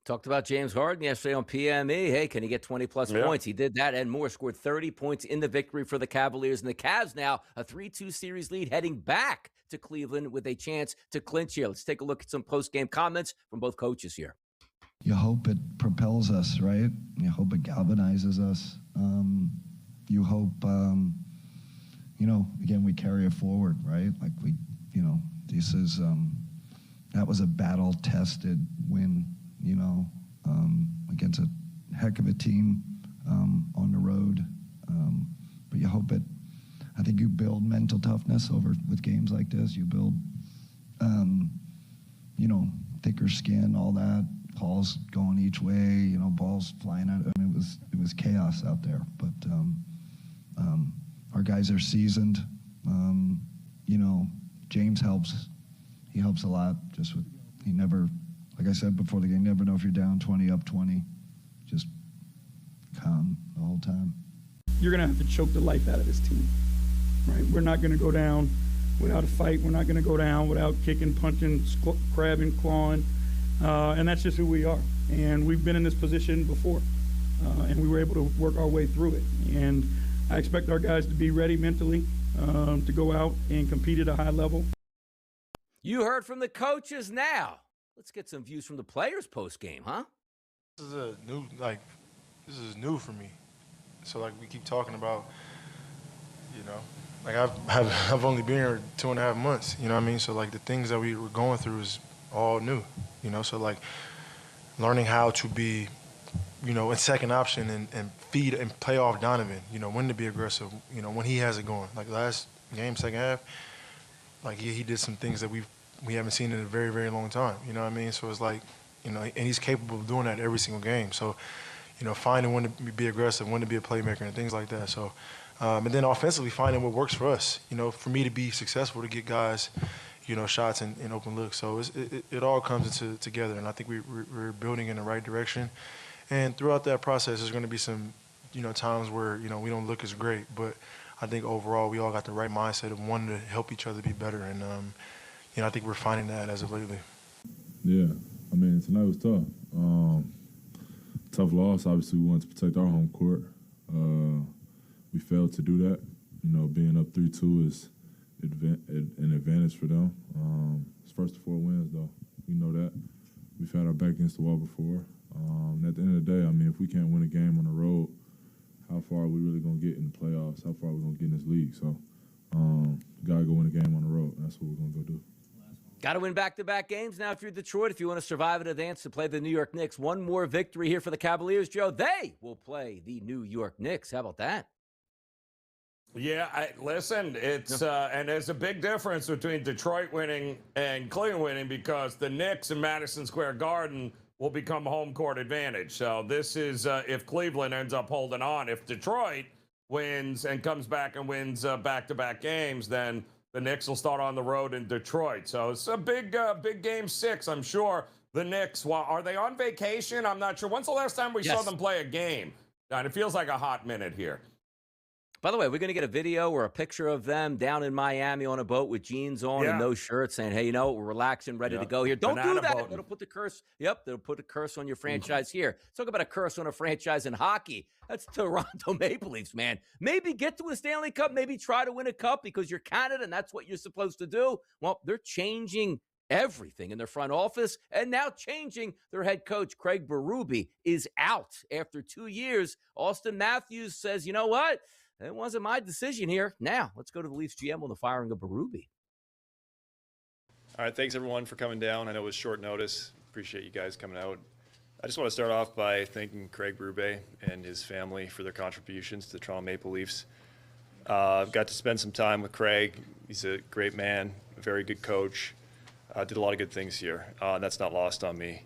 Talked about James Harden yesterday on PME. Hey, can he get 20-plus points? He did that and more. Scored 30 points in the victory for the Cavaliers. And the Cavs now a 3-2 series lead heading back to Cleveland with a chance to clinch here. Let's take a look at some post-game comments from both coaches here. You hope it propels us, right? You hope it galvanizes us. You hope... again, we carry it forward, right? Like this is, that was a battle-tested win, against a heck of a team on the road. But you hope I think you build mental toughness with games like this. You build, thicker skin, all that. Calls going each way, balls flying out. I mean, it was chaos out there, but, our guys are seasoned. James helps. He helps a lot. He never, like I said before the game, never know if you're down 20, up 20. Just calm the whole time. You're going to have to choke the life out of this team, right? We're not going to go down without a fight. We're not going to go down without kicking, punching, grabbing, clawing. And that's just who we are. And we've been in this position before. And we were able to work our way through it. And I expect our guys to be ready mentally to go out and compete at a high level. You heard from the coaches now. Let's get some views from the players post-game, huh? This is new for me. So we keep talking about, I've only been here 2.5 months, you know what I mean? So the things that we were going through is all new, so learning how to be, in second option and feed and play off Donovan, when to be aggressive, when he has it going. Like last game, second half, he did some things that we haven't seen in a very, very long time, you know what I mean? So it's and he's capable of doing that every single game. So, finding when to be aggressive, when to be a playmaker and things like that. So, and then offensively finding what works for us, for me to be successful, to get guys, shots and open looks. So it all comes together, and I think we're building in the right direction. And throughout that process, there's going to be some, times where, we don't look as great. But I think overall we all got the right mindset of wanting to help each other be better. And, I think we're finding that as of lately. Yeah. I mean, tonight was tough. Tough loss. Obviously, we wanted to protect our home court. We failed to do that. Being up 3-2 is an advantage for them. It's first of 4 wins, though. We know that. We've had our back against the wall before. At the end of the day, I mean, if we can't win a game on the road, how far are we really going to get in the playoffs? How far are we going to get in this league? So, got to go win a game on the road. That's what we're going to go do. Got to win back-to-back games now if you're Detroit. If you want to survive in advance to play the New York Knicks. One more victory here for the Cavaliers, Joe. They will play the New York Knicks. How about that? Yeah, listen, it's and there's a big difference between Detroit winning and Cleveland winning because the Knicks in Madison Square Garden will become home court advantage. So this is if Cleveland ends up holding on. If Detroit wins and comes back and wins back-to-back games, then the Knicks will start on the road in Detroit. So it's a big game 6, I'm sure. The Knicks, well, are they on vacation? I'm not sure. When's the last time we saw them play a game? And it feels like a hot minute here. By the way, we're going to get a video or a picture of them down in Miami on a boat with jeans on and no shirts saying, hey, you know, we're relaxing, ready to go here. Don't do that. Boating. That'll put the curse. Yep, they'll put a curse on your franchise here. Talk about a curse on a franchise in hockey. That's Toronto Maple Leafs, man. Maybe get to a Stanley Cup, maybe try to win a cup because you're Canada and that's what you're supposed to do. Well, they're changing everything in their front office and now changing their head coach. Craig Berube is out after 2 years. Austin Matthews says, you know what? It wasn't my decision here. Now, let's go to the Leafs GM on the firing of Berube. All right, thanks everyone for coming down. I know it was short notice. Appreciate you guys coming out. I just want to start off by thanking Craig Berube and his family for their contributions to the Toronto Maple Leafs. I've got to spend some time with Craig. He's a great man, a very good coach. Did a lot of good things here. That's not lost on me.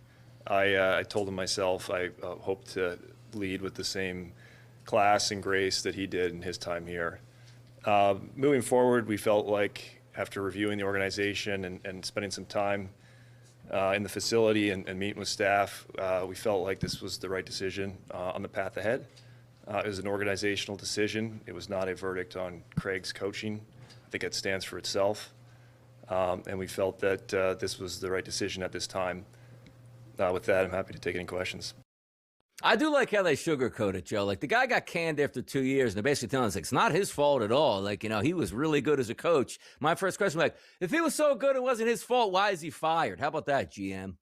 I told him myself I hope to lead with the same class and grace that he did in his time here. Moving forward, we felt like after reviewing the organization and spending some time in the facility and meeting with staff, we felt like this was the right decision on the path ahead. It was an organizational decision. It was not a verdict on Craig's coaching. I think it stands for itself. And we felt that this was the right decision at this time. With that, I'm happy to take any questions. I do like how they sugarcoat it, Joe. Like, the guy got canned after 2 years, and they're basically telling us, like, it's not his fault at all. Like, you know, he was really good as a coach. My first question was, like, if he was so good it wasn't his fault, why is he fired? How about that, GM?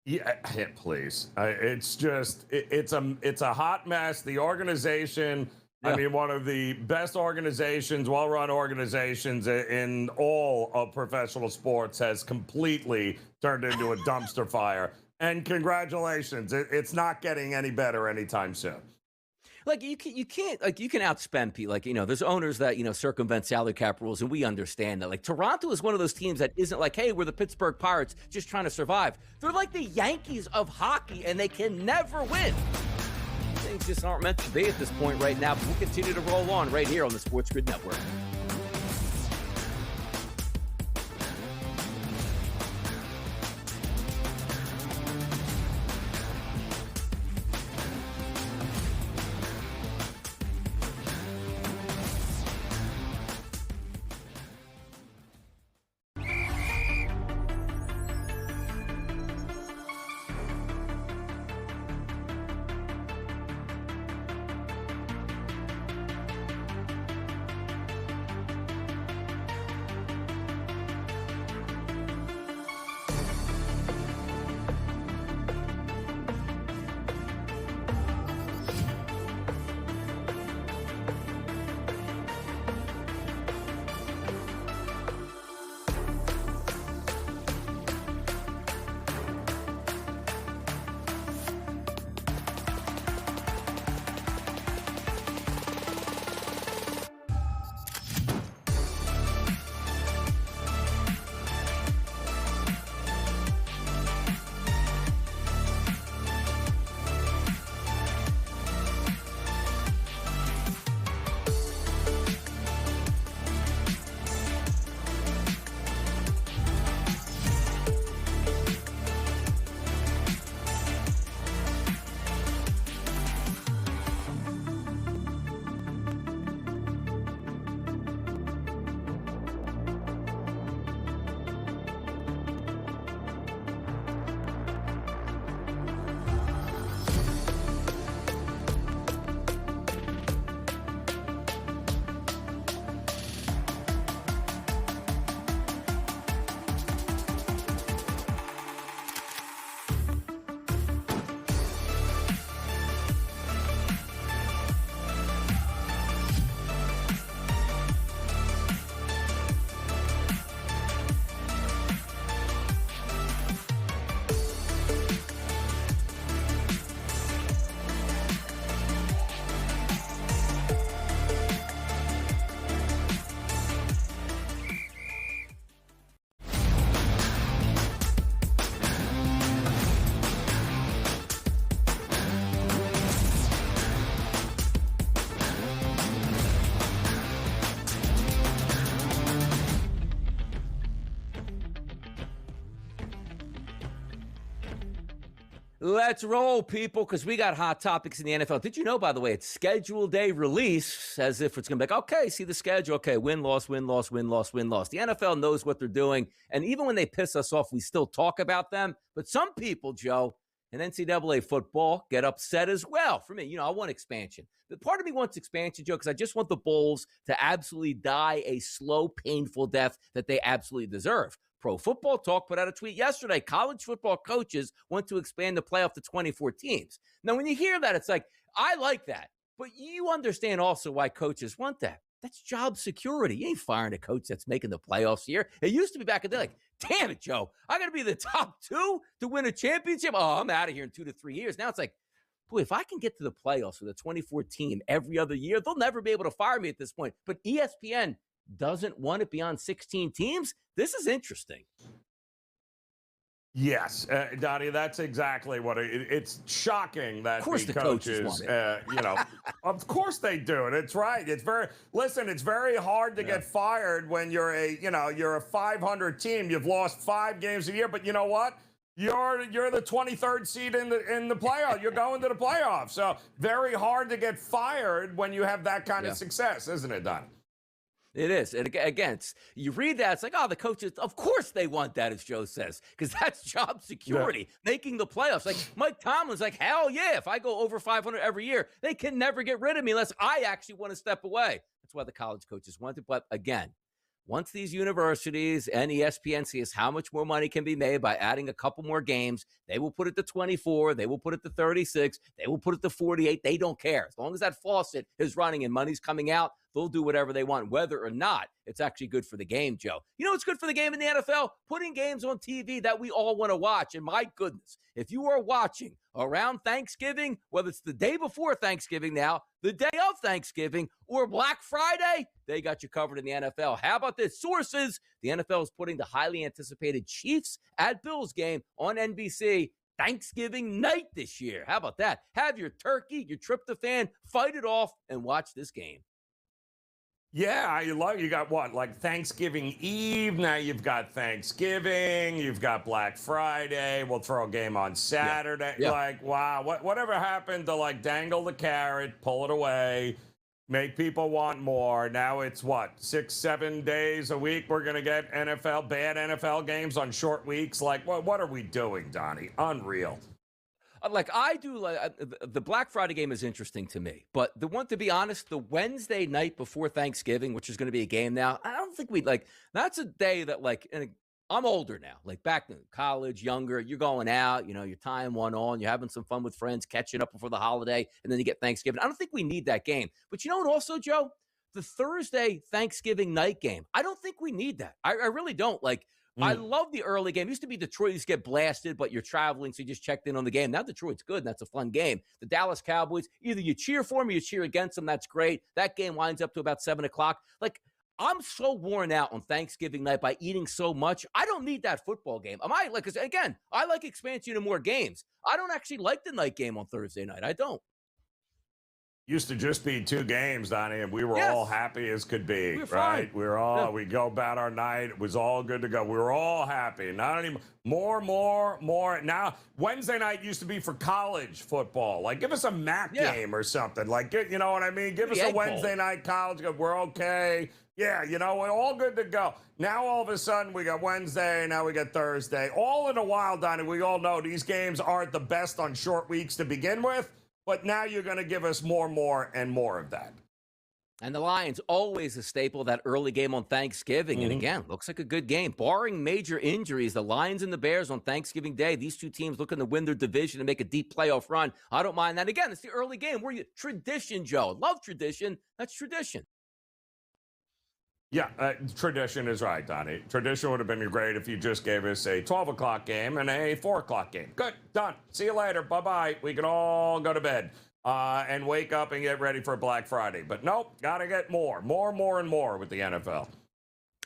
Yeah, please. It's just, it's a hot mess. The organization, I mean, one of the best organizations, well-run organizations in all of professional sports has completely turned into a dumpster fire. And congratulations, it's not getting any better anytime soon. Like, you can't outspend people. Like, you know, there's owners that, you know, circumvent salary cap rules, and we understand that. Like, Toronto is one of those teams that isn't like, hey, we're the Pittsburgh Pirates just trying to survive. They're like the Yankees of hockey, and they can never win. Things just aren't meant to be at this point right now, but we'll continue to roll on right here on the SportsGrid Network. Let's roll, people, because we got hot topics in the NFL. Did you know, by the way, it's schedule day release, as if it's going to be like, okay, see the schedule. Okay, win, loss, win, loss, win, loss, win, loss. The NFL knows what they're doing. And even when they piss us off, we still talk about them. But some people, Joe, in NCAA football get upset as well. For me, I want expansion. But part of me wants expansion, Joe, because I just want the Bulls to absolutely die a slow, painful death that they absolutely deserve. Pro Football Talk put out a tweet yesterday. College football coaches want to expand the playoff to 24 teams. Now, when you hear that, it's like, I like that. But you understand also why coaches want that. That's job security. You ain't firing a coach that's making the playoffs here. It used to be back in the day, like, damn it, Joe, I got to be the top 2 to win a championship. Oh, I'm out of here in 2 to 3 years. Now it's like, boy, if I can get to the playoffs with a 24 team every other year, they'll never be able to fire me at this point. But ESPN doesn't want it beyond 16 teams. This is interesting. Yes, Donnie, that's exactly what it's shocking that the coaches want it. Of course they do. And it's right. It's very hard to get fired when you're a 500 team. You've lost 5 games a year, but you know what? You're the 23rd seed in the playoff. You're going to the playoffs. So very hard to get fired when you have that kind of success, isn't it, Donnie? It is. And again, you read that, it's like, oh, the coaches, of course they want that, as Joe says, because that's job security, making the playoffs. Like Mike Tomlin's like, hell yeah, if I go over 500 every year, they can never get rid of me unless I actually want to step away. That's why the college coaches want it. But again, once these universities and ESPN sees how much more money can be made by adding a couple more games, they will put it to 24. They will put it to 36. They will put it to 48. They don't care. As long as that faucet is running and money's coming out, they'll do whatever they want, whether or not it's actually good for the game, Joe. You know what's good for the game in the NFL? Putting games on TV that we all want to watch. And my goodness, if you are watching around Thanksgiving, whether it's the day before Thanksgiving now, the day of Thanksgiving, or Black Friday, they got you covered in the NFL. How about this? Sources, the NFL is putting the highly anticipated Chiefs at Bills game on NBC Thanksgiving night this year. How about that? Have your turkey, your tryptophan, fight it off, and watch this game. Yeah, you got what, like Thanksgiving Eve? Now you've got Thanksgiving, you've got Black Friday, we'll throw a game on Saturday. Yeah. Like, wow, whatever happened to like dangle the carrot, pull it away, make people want more? Now it's what, 6-7 days a week we're going to get bad NFL games on short weeks? Like, what are we doing, Donnie? Unreal. Like I do, the Black Friday game is interesting to me, but to be honest, the Wednesday night before Thanksgiving, which is going to be a game now, I don't think that's a day that and I'm older now, like back in college, younger, you're going out, you're tying one on, you're having some fun with friends, catching up before the holiday, and then you get Thanksgiving. I don't think we need that game, but you know what also, Joe? The Thursday Thanksgiving night game, I don't think we need that. I really don't. I love the early game. It used to be Detroit used to get blasted, but you're traveling, so you just checked in on the game. Now Detroit's good, and that's a fun game. The Dallas Cowboys, either you cheer for them or you cheer against them. That's great. That game winds up to about 7 o'clock. I'm so worn out on Thanksgiving night by eating so much. I don't need that football game. Because again, I like expansion to more games. I don't actually like the night game on Thursday night. I don't. Used to just be 2 games, Donnie, and we were all happy as could be, right? We were all, we go about our night. It was all good to go. We were all happy. Not anymore. More. Now, Wednesday night used to be for college football. Like, give us a MAC game or something. Like, you know what I mean? Give us a Wednesday night college game. We're okay. Yeah, we're all good to go. Now, all of a sudden, we got Wednesday. Now we got Thursday. All in a while, Donnie, we all know these games aren't the best on short weeks to begin with. But now you're going to give us more and more of that. And the Lions, always a staple, that early game on Thanksgiving. And again, looks like a good game. Barring major injuries, the Lions and the Bears on Thanksgiving Day, these 2 teams looking to win their division and make a deep playoff run. I don't mind that. Again, it's the early game. Tradition, Joe. Love tradition. That's tradition. Yeah, tradition is right, Donnie. Tradition would have been great if you just gave us a 12 o'clock game and a 4 o'clock game. Good, done. See you later. Bye-bye. We can all go to bed and wake up and get ready for Black Friday. But nope, got to get more and more with the NFL.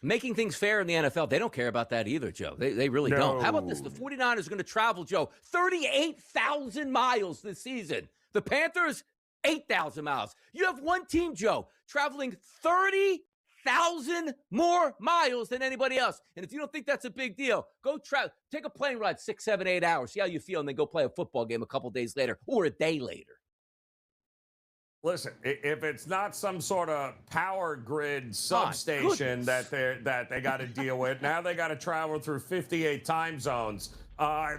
Making things fair in the NFL, they don't care about that either, Joe. They really don't. How about this? The 49ers are going to travel, Joe, 38,000 miles this season. The Panthers, 8,000 miles. You have one team, Joe, traveling 30,000 1,000 more miles than anybody else. And if you don't think that's a big deal, go take a plane ride 6, 7, 8 hours, see how you feel, and then go play a football game a couple days later or a day later. Listen, if it's not some sort of power grid substation that they got to deal with, now they got to travel through 58 time zones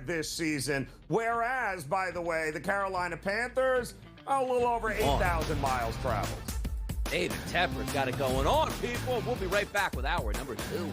this season. Whereas, by the way, the Carolina Panthers are a little over 8,000 miles traveled. David Tepper's got it going on, people. We'll be right back with hour number 2.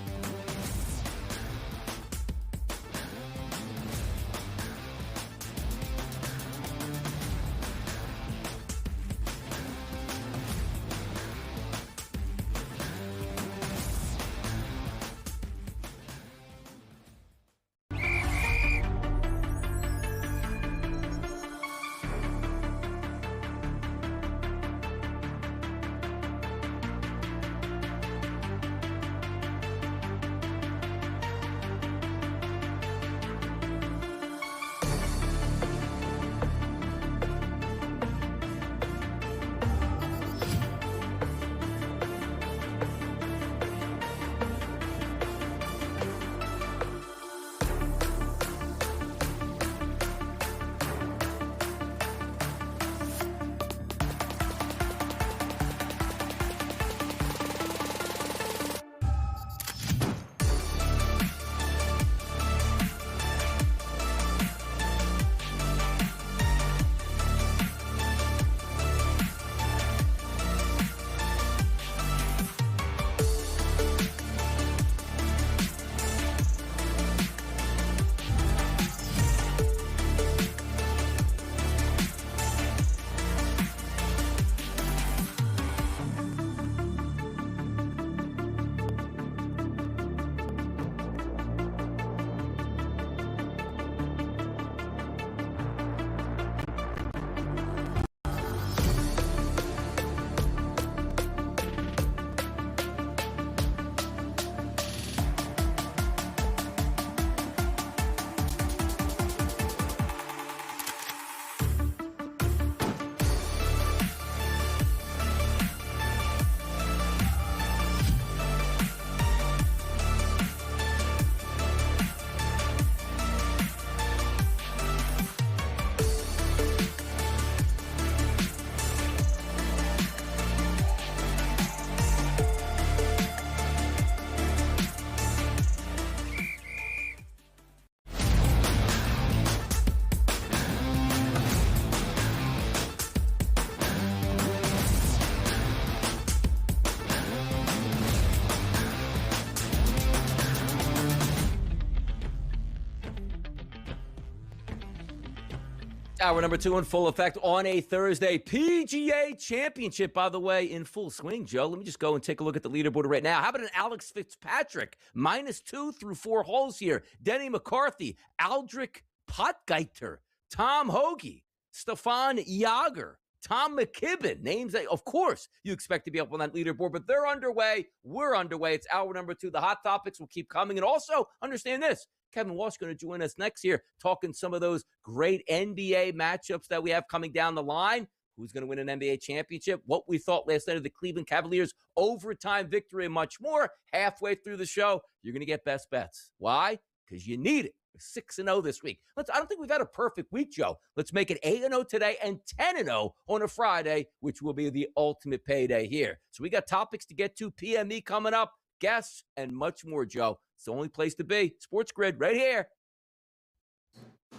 Hour number 2 in full effect on a Thursday. PGA Championship, by the way, in full swing, Joe. Let me just go and take a look at the leaderboard right now. How about an Alex Fitzpatrick? -2 through 4 holes here. Denny McCarthy, Aldrich Potgieter, Tom Hoagie, Stefan Jager, Tom McKibben. Names that, of course, you expect to be up on that leaderboard, but they're underway. We're underway. It's hour number 2. The hot topics will keep coming. And also, understand this. Kevin Walsh is going to join us next year, talking some of those great NBA matchups that we have coming down the line. Who's going to win an NBA championship? What we thought last night of the Cleveland Cavaliers' overtime victory and much more. Halfway through the show, you're going to get best bets. Why? Because you need it. We're 6-0 this week. I don't think we've had a perfect week, Joe. Let's make it 8-0 today and 10-0 on a Friday, which will be the ultimate payday here. So we got topics to get to, PME coming up, guests, and much more, Joe. It's the only place to be. SportsGrid right here.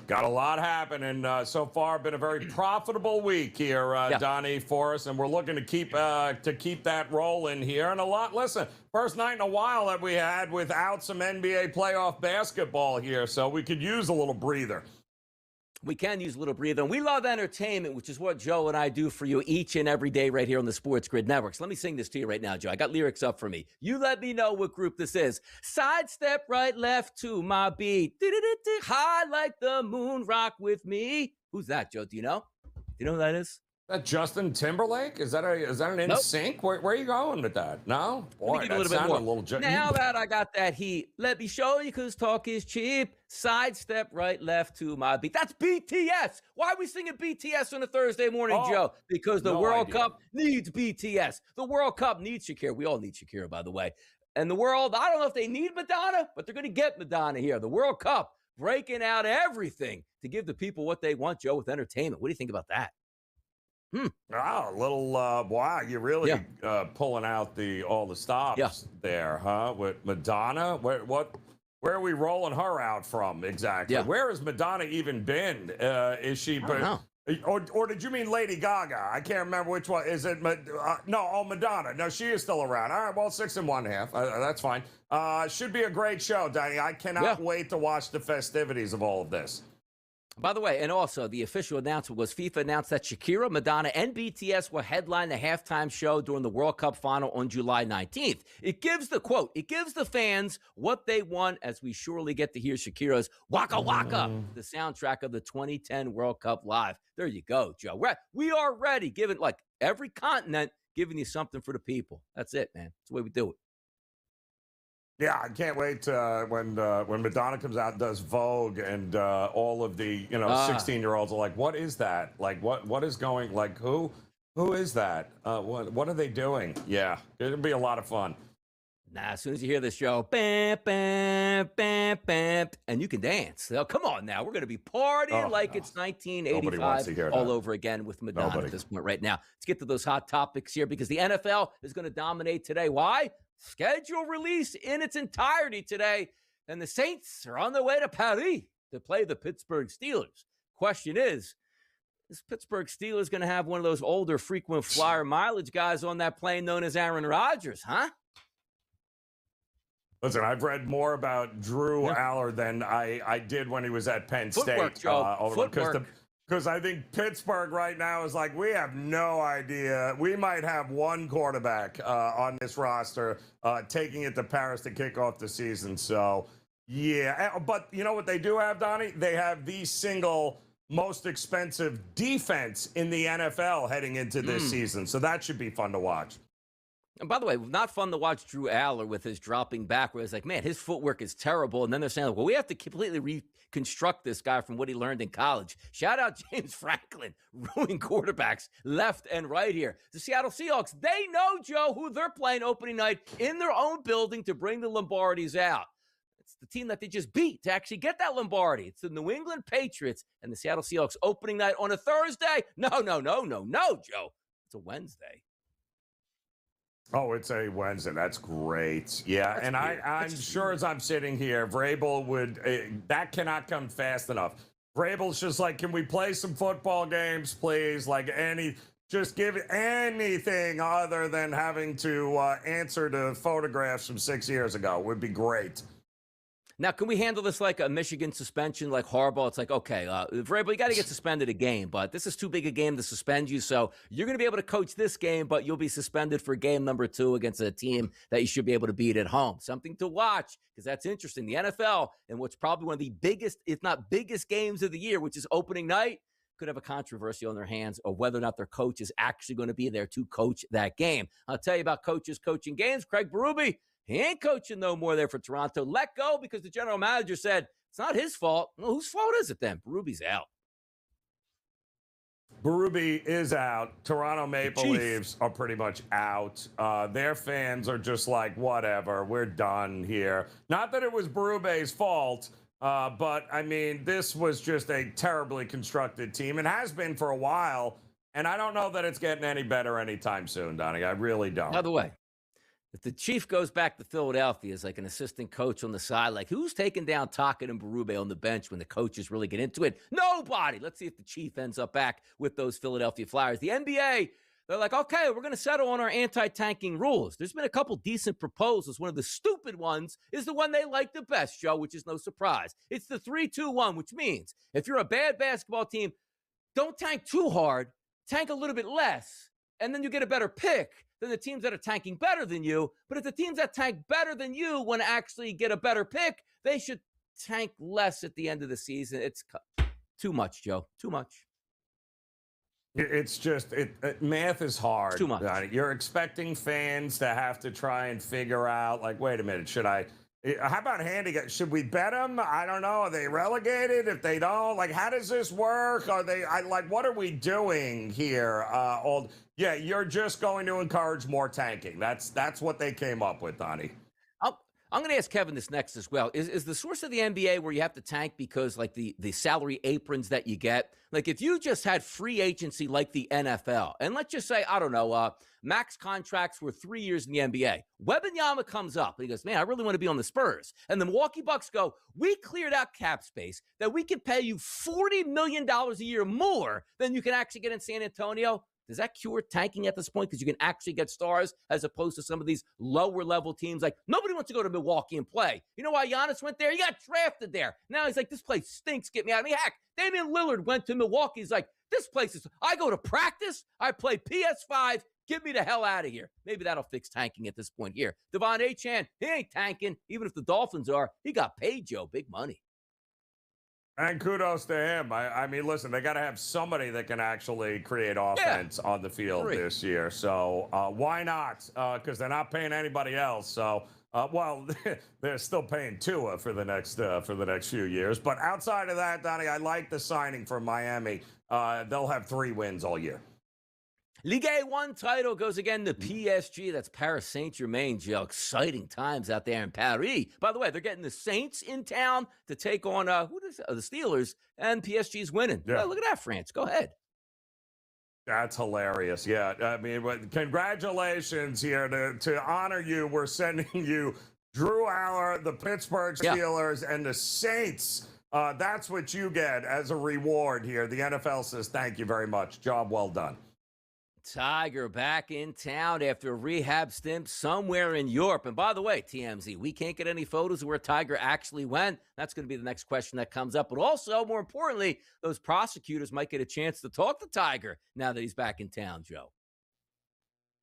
Got a lot happening so far. Been a very profitable week here, Donnie, for us, and we're looking to keep that rolling here. And a lot. Listen, first night in a while that we had without some NBA playoff basketball here, so we could use a little breather. We can use a little breather, and we love entertainment, which is what Joe and I do for you each and every day right here on the SportsGrid Network. So let me sing this to you right now, Joe. I got lyrics up for me. You let me know what group this is. Sidestep right, left to my beat. High like the moon, rock with me. Who's that, Joe? Do you know? Do you know who that is? That Justin Timberlake? Is that an in sync? Where are you going with that? No? Boy, that sounded a little... Now that I got that heat, let me show you because talk is cheap. Sidestep right, left to my beat. That's BTS. Why are we singing BTS on a Thursday morning, Joe? Because the World Cup needs BTS. The World Cup needs Shakira. We all need Shakira, by the way. And the world, I don't know if they need Madonna, but they're going to get Madonna here. The World Cup breaking out everything to give the people what they want, Joe, with entertainment. What do you think about that? Oh, a little, wow, you're really pulling out all the stops there, huh? With Madonna, where are we rolling her out from exactly? Yeah. Where has Madonna even been? Is she, or did you mean Lady Gaga? I can't remember which one. Is it, Madonna. No, she is still around. All right, well, 6 1/2. That's fine. Should be a great show, Donnie. I cannot wait to watch the festivities of all of this. By the way, and also the official announcement was FIFA announced that Shakira, Madonna, and BTS will headline the halftime show during the World Cup final on July 19th. It gives the fans what they want, as we surely get to hear Shakira's Waka Waka, the soundtrack of the 2010 World Cup live. There you go, Joe. We are ready, giving like every continent, giving you something for the people. That's it, man. That's the way we do it. Yeah, I can't wait when Madonna comes out and does Vogue, and all of the 16-year-olds are like, "What is that? Like, what is going? Like, who is that? What are they doing?" Yeah, it'll be a lot of fun. Nah, as soon as you hear this show, bam, bam, bam, bam, and you can dance. So, come on now, we're going to be partying like it's 1985 all over again with Madonna at this point right now. Let's get to those hot topics here because the NFL is going to dominate today. Why? Schedule release in its entirety today, and the Saints are on their way to Paris to play the Pittsburgh Steelers. Question is Pittsburgh Steelers going to have one of those older frequent flyer mileage guys on that plane known as Aaron Rodgers, huh? Listen, I've read more about Drew Aller than I did when he was at Penn Footwork, State. Joe. Footwork. Because I think Pittsburgh right now is like, we have no idea. We might have one quarterback on this roster taking it to Paris to kick off the season. So, yeah. But you know what they do have, Donnie? They have the single most expensive defense in the NFL heading into this season. So that should be fun to watch. And by the way, not fun to watch Drew Aller with his dropping back where it's like, man, his footwork is terrible. And then they're saying, well, we have to completely reconstruct this guy from what he learned in college. Shout out James Franklin, ruining quarterbacks left and right here. The Seattle Seahawks, they know, Joe, who they're playing opening night in their own building to bring the Lombardis out. It's the team that they just beat to actually get that Lombardi. It's the New England Patriots and the Seattle Seahawks opening night on a Thursday. No, Joe. It's a Wednesday. Oh, it's a Wednesday. That's great. Yeah, and I'm sure as I'm sitting here, Vrabel would, that cannot come fast enough. Vrabel's just like, can we play some football games, please? Like just give anything other than having to answer to photographs from 6 years ago would be great. Now, can we handle this like a Michigan suspension, like Harbaugh? It's like, okay, Vrabel, you got to get suspended a game, but this is too big a game to suspend you, so you're going to be able to coach this game, but you'll be suspended for game number 2 against a team that you should be able to beat at home. Something to watch, because that's interesting. The NFL, and what's probably one of the biggest, if not biggest games of the year, which is opening night, could have a controversy on their hands of whether or not their coach is actually going to be there to coach that game. I'll tell you about coaches coaching games. Craig Berube, he ain't coaching no more there for Toronto. Let go because the general manager said it's not his fault. Well, whose fault is it then? Berube's out. Berube is out. Toronto Maple Leafs are pretty much out. Their fans are just like, whatever, we're done here. Not that it was Berube's fault, but, I mean, this was just a terribly constructed team and has been for a while, and I don't know that it's getting any better anytime soon, Donnie. I really don't. By the way, if the Chief goes back to Philadelphia as like an assistant coach on the side, like who's taking down Tocchet and Berube on the bench when the coaches really get into it? Nobody. Let's see if the Chief ends up back with those Philadelphia Flyers. The NBA, they're like, okay, we're going to settle on our anti-tanking rules. There's been a couple decent proposals. One of the stupid ones is the one they like the best, Joe, which is no surprise. It's the 3-2-1, which means if you're a bad basketball team, don't tank too hard, tank a little bit less, and then you get a better pick than the teams that are tanking better than you. But if the teams that tank better than you want to actually get a better pick, they should tank less at the end of the season. It's too much, Joe. Too much. It's just math is hard. Too much. You're expecting fans to have to try and figure out, like, wait a minute, should I? How about handicap? Should we bet them? I don't know. Are they relegated? If they don't, like, how does this work? Are they? What are we doing here? Yeah, you're just going to encourage more tanking. That's what they came up with, Donnie. I'm going to ask Kevin this next as well. Is the source of the NBA where you have to tank because, like, the salary aprons that you get? Like, if you just had free agency like the NFL, and let's just say, I don't know, max contracts were 3 years in the NBA. Wembanyama comes up, and he goes, man, I really want to be on the Spurs. And the Milwaukee Bucks go, we cleared out cap space that we can pay you $40 million a year more than you can actually get in San Antonio. Does that cure tanking at this point? Because you can actually get stars as opposed to some of these lower level teams. Like, nobody wants to go to Milwaukee and play. You know why Giannis went there? He got drafted there. Now he's like, this place stinks. Get me out of me. Heck, Damian Lillard went to Milwaukee. He's like, this place is, I go to practice. I play PS5. Get me the hell out of here. Maybe that'll fix tanking at this point here. Devon Achane, he ain't tanking. Even if the Dolphins are, he got paid, Joe. Big money. And kudos to him. I mean, listen, they got to have somebody that can actually create offense on the field this year. So why not? Because they're not paying anybody else. So, well, they're still paying Tua for the next few years. But outside of that, Donnie, I like the signing for Miami. They'll have 3 wins all year. Ligue 1 title goes again to PSG. That's Paris Saint-Germain, Joe. Exciting times out there in Paris. By the way, they're getting the Saints in town to take on the Steelers, and PSG's winning. Yeah. Look at that, France. Go ahead. That's hilarious. Yeah, I mean, congratulations here. To honor you, we're sending you Drew Aller, the Pittsburgh Steelers, and the Saints. That's what you get as a reward here. The NFL says thank you very much. Job well done. Tiger back in town after a rehab stint somewhere in Europe. And by the way, TMZ, we can't get any photos of where Tiger actually went. That's going to be the next question that comes up. But also, more importantly, those prosecutors might get a chance to talk to Tiger now that he's back in town, Joe.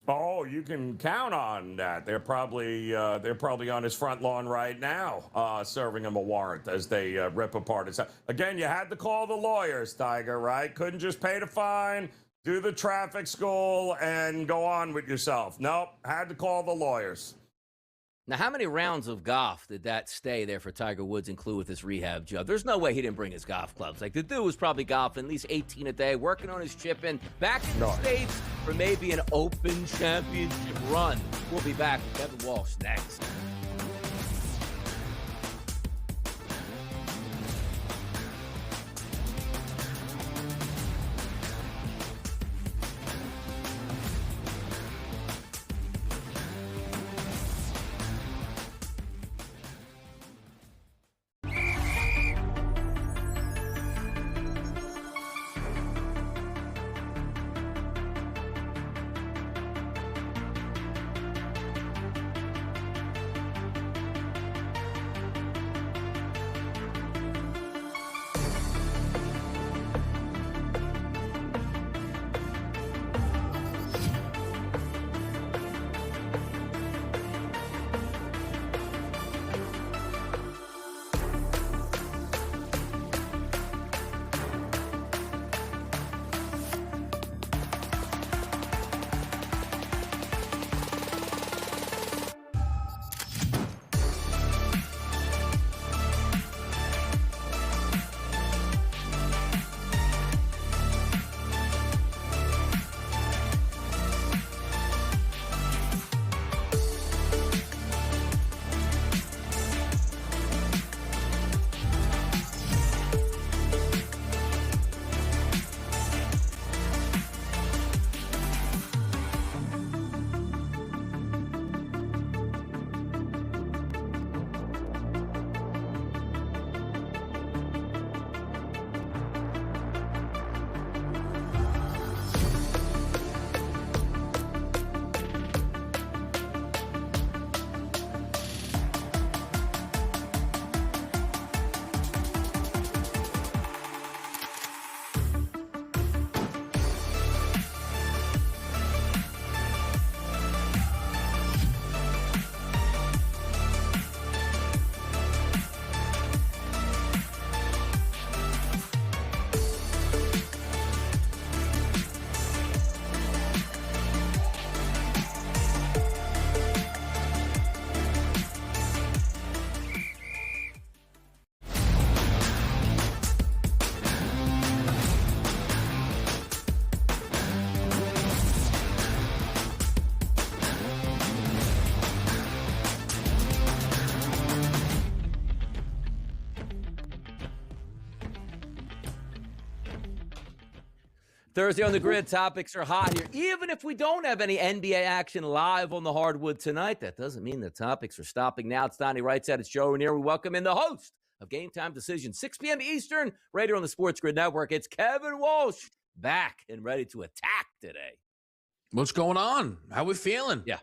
Oh, you can count on that. They're probably on his front lawn right now, serving him a warrant as they rip apart his house. Again, you had to call the lawyers, Tiger, right? Couldn't just pay the fine, do the traffic school, and go on with yourself. Nope, had to call the lawyers. Now, how many rounds of golf did that stay there for Tiger Woods include with his rehab, Joe? There's no way he didn't bring his golf clubs. Like, the dude was probably golfing at least 18 a day, working on his chipping, back in the States for maybe an Open Championship run. We'll be back with Kevin Walsh next. Thursday on the Grid, topics are hot here. Even if we don't have any NBA action live on the hardwood tonight, that doesn't mean the topics are stopping now. It's Donnie Wright at Joe Ranier. We welcome in the host of Game Time Decisions, 6 p.m. Eastern, right here on the SportsGrid Network. It's Kevin Walsh, back and ready to attack today. What's going on? How we feeling? Yeah.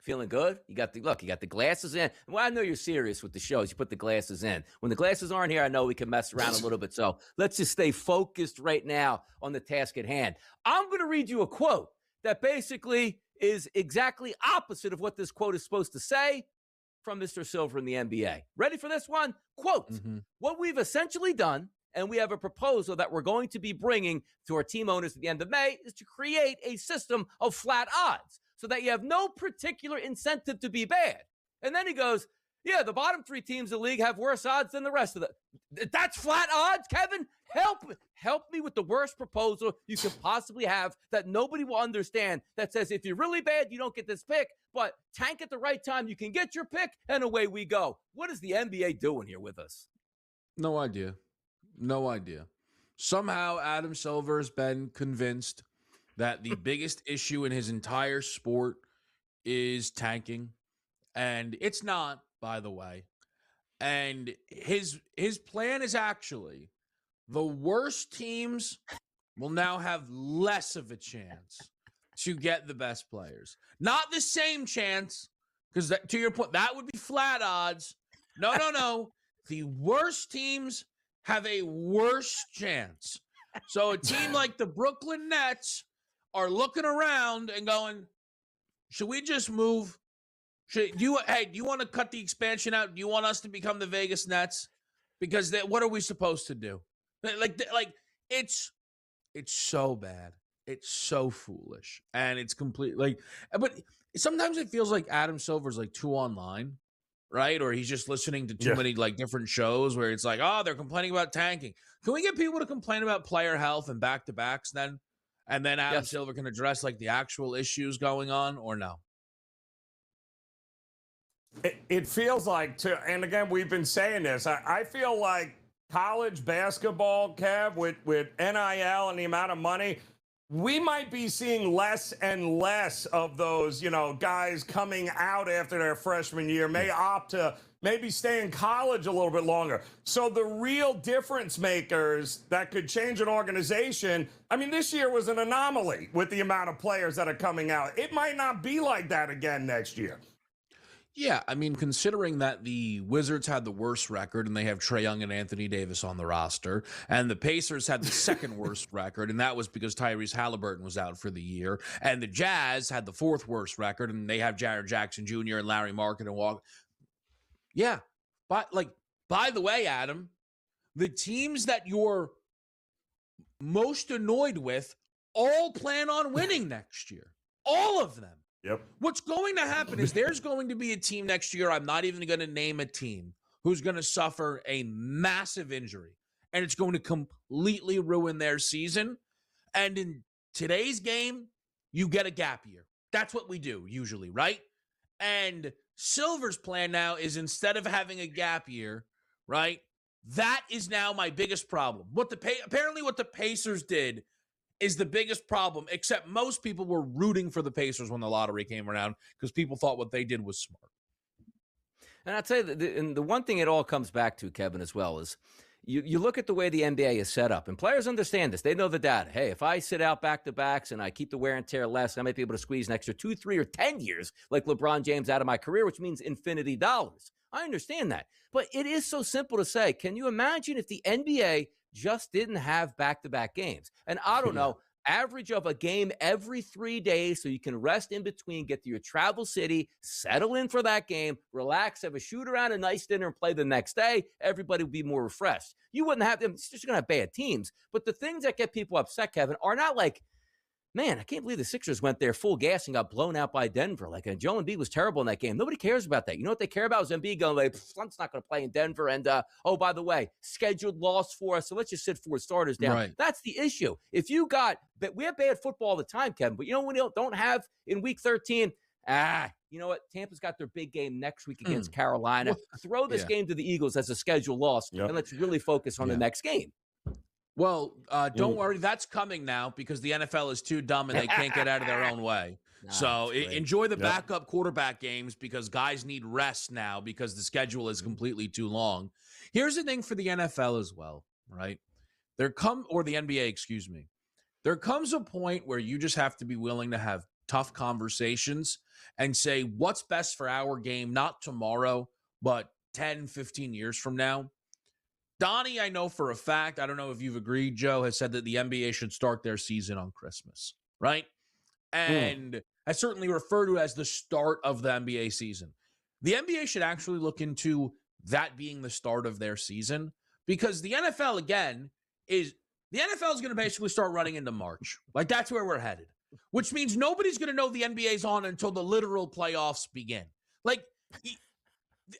Feeling good? You got the glasses in. Well, I know you're serious with the shows. You put the glasses in. When the glasses aren't here, I know we can mess around a little bit. So let's just stay focused right now on the task at hand. I'm going to read you a quote that basically is exactly opposite of what this quote is supposed to say from Mr. Silver in the NBA. Ready for this one? Quote, what we've essentially done, and we have a proposal that we're going to be bringing to our team owners at the end of May, is to create a system of flat odds, so that you have no particular incentive to be bad. And then he goes, yeah, the bottom 3 teams in the league have worse odds than the rest of them. That's flat odds, Kevin? Help me with the worst proposal you could possibly have that nobody will understand, that says if you're really bad, you don't get this pick, but tank at the right time, you can get your pick, and away we go. What is the NBA doing here with us? No idea. No idea. Somehow Adam Silver's been convinced that the biggest issue in his entire sport is tanking. And it's not, by the way. And his plan is actually the worst teams will now have less of a chance to get the best players. Not the same chance, because to your point, that would be flat odds. No. The worst teams have a worse chance. So a team like the Brooklyn Nets are looking around and going, should we just move? Do you want to cut the expansion out? Do you want us to become the Vegas Nets? Because what are we supposed to do? Like it's so bad. It's so foolish. And it's complete. But sometimes it feels like Adam Silver's too online, right? Or he's just listening to too many different shows where it's like, oh, they're complaining about tanking. Can we get people to complain about player health and back-to-backs then? And then Adam Silver can address the actual issues going on, or no? It feels like, and again, we've been saying this, I feel like college basketball, Kev, with NIL and the amount of money, we might be seeing less and less of those, guys coming out after their freshman year, may opt to maybe stay in college a little bit longer. So the real difference makers that could change an organization, this year was an anomaly with the amount of players that are coming out. It might not be like that again next year. Yeah, considering that the Wizards had the worst record and they have Trae Young and Anthony Davis on the roster, and the Pacers had the second worst record, and that was because Tyrese Halliburton was out for the year, and the Jazz had the 4th worst record, and they have Jared Jackson Jr. and Larry Market and Walker. Yeah, but by the way, Adam, the teams that you're most annoyed with all plan on winning next year. All of them. Yep. What's going to happen is there's going to be a team next year, I'm not even going to name a team, who's going to suffer a massive injury, and it's going to completely ruin their season. And in today's game, you get a gap year. That's what we do usually, right? And Silver's plan now is, instead of having a gap year, right? That is now my biggest problem. Apparently what the Pacers did is the biggest problem, except most people were rooting for the Pacers when the lottery came around because people thought what they did was smart. And I'll tell you, the one thing it all comes back to, Kevin, as well, is you look at the way the NBA is set up, and players understand this. They know the data. Hey, if I sit out back-to-backs and I keep the wear and tear less, I might be able to squeeze an extra 2, 3, or 10 years like LeBron James out of my career, which means infinity dollars. I understand that. But it is so simple to say, can you imagine if the NBA just didn't have back-to-back games? And I don't know, average of a game every 3 days so you can rest in between, get to your travel city, settle in for that game, relax, have a shoot around, a nice dinner, and play the next day. Everybody would be more refreshed. You wouldn't have them. It's just going to have bad teams. But the things that get people upset, Kevin, are not like, man, I can't believe the Sixers went there full gas and got blown out by Denver. Joel Embiid was terrible in that game. Nobody cares about that. You know what they care about is Embiid going, Slunt's not going to play in Denver. And, oh, by the way, scheduled loss for us, so let's just sit 4 starters down. Right. That's the issue. If you got – we have bad football all the time, Kevin, but you know when you don't have in Week 13 – you know what? Tampa's got their big game next week against Carolina. Throw this game to the Eagles as a scheduled loss, and let's really focus on the next game. Well, don't worry. That's coming now because the NFL is too dumb and they can't get out of their own way. So enjoy the backup quarterback games because guys need rest now because the schedule is completely too long. Here's the thing for the NFL as well, right? Or the NBA, excuse me. There comes a point where you just have to be willing to have tough conversations and say what's best for our game, not tomorrow, but 10, 15 years from now. Donnie, I know for a fact, I don't know if you've agreed, Joe, has said that the NBA should start their season on Christmas, right? And I certainly refer to it as the start of the NBA season. The NBA should actually look into that being the start of their season because the NFL, again, is going to basically start running into March. Like, that's where we're headed, which means nobody's going to know the NBA's on until the literal playoffs begin. Like,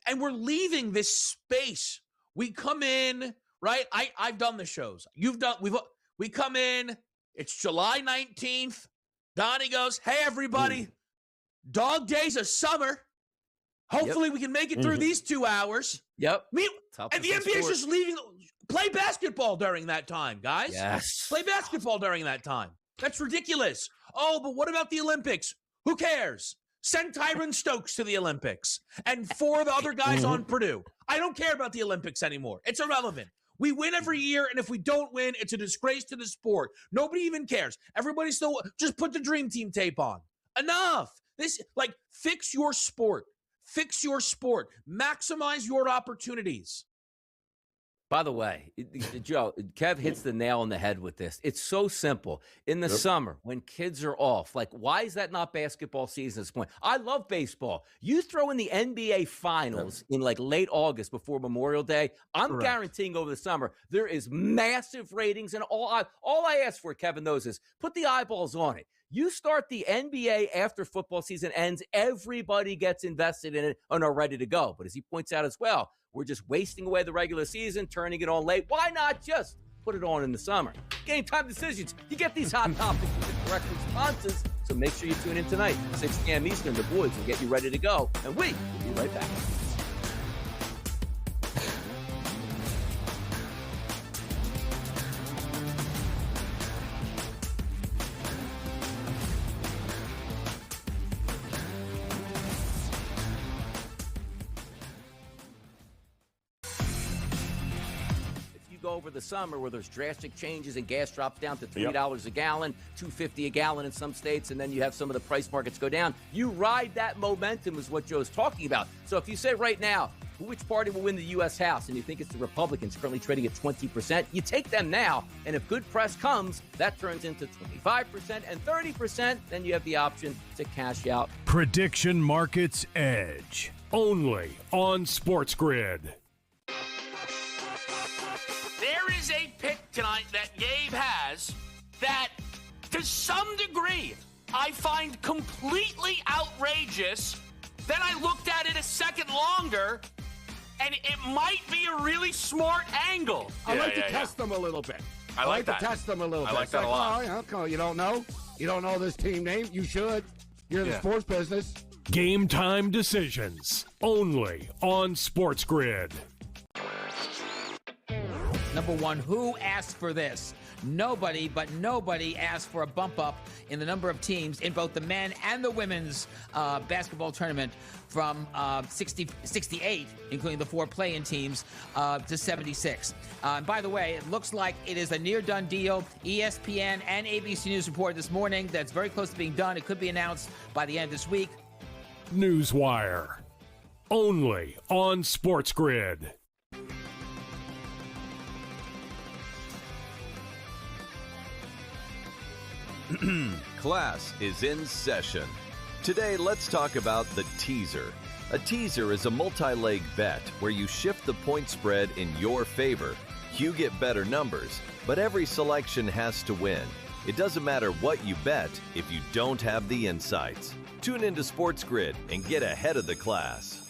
and we're leaving this space. We come in, right? I've done the shows. We come in, it's July 19th. Donnie goes, hey, everybody, dog days of summer. Hopefully we can make it through these 2 hours. Yep. And the NBA is just leaving. Play basketball during that time, guys. Yes. Play basketball during that time. That's ridiculous. Oh, but what about the Olympics? Who cares? Send Tyron Stokes to the Olympics and 4 of the other guys on Purdue. I don't care about the Olympics anymore. It's irrelevant. We win every year, and if we don't win, it's a disgrace to the sport. Nobody even cares. Everybody still just put the Dream Team tape on. Enough. Fix your sport. Fix your sport. Maximize your opportunities. By the way, Joe, Kev hits the nail on the head with this. It's so simple. In the summer, when kids are off, why is that not basketball season at this point? I love baseball. You throw in the NBA Finals in late August before Memorial Day, I'm guaranteeing over the summer there is massive ratings. And all I ask for, Kevin knows, is put the eyeballs on it. You start the NBA after football season ends, everybody gets invested in it and are ready to go. But as he points out as well, we're just wasting away the regular season, turning it on late. Why not just put it on in the summer? Game Time Decisions. You get these hot topics with the correct responses. So make sure you tune in tonight, 6 p.m. Eastern. The boys will get you ready to go. And we will be right back. Over the summer where there's drastic changes and gas drops down to $3 a gallon, $2.50 a gallon in some states, and then you have some of the price markets go down. You ride that momentum is what Joe's talking about. So if you say right now, which party will win the U.S. House, and you think it's the Republicans currently trading at 20%, you take them now, and if good press comes, that turns into 25% and 30%, then you have the option to cash out. Prediction Markets Edge, only on SportsGrid. There is a pick tonight that Gabe has that, to some degree, I find completely outrageous. Then I looked at it a second longer, and it might be a really smart angle. I like to test them a little bit. I like to test them a little bit. I like that a lot. Oh, you don't know? You don't know this team name? You should. You're in the sports business. Game Time Decisions, only on SportsGrid. Number one, who asked for this? Nobody, but nobody asked for a bump up in the number of teams in both the men and the women's basketball tournament from 68, including the 4 play-in teams, to 76. And by the way, it looks like it is a near-done deal. ESPN and ABC News reported this morning that's very close to being done. It could be announced by the end of this week. Newswire, only on SportsGrid. Class is in session. Today, let's talk about the teaser. A teaser is a multi-leg bet where you shift the point spread in your favor. You get better numbers, but every selection has to win. It doesn't matter what you bet if you don't have the insights. Tune into SportsGrid and get ahead of the class.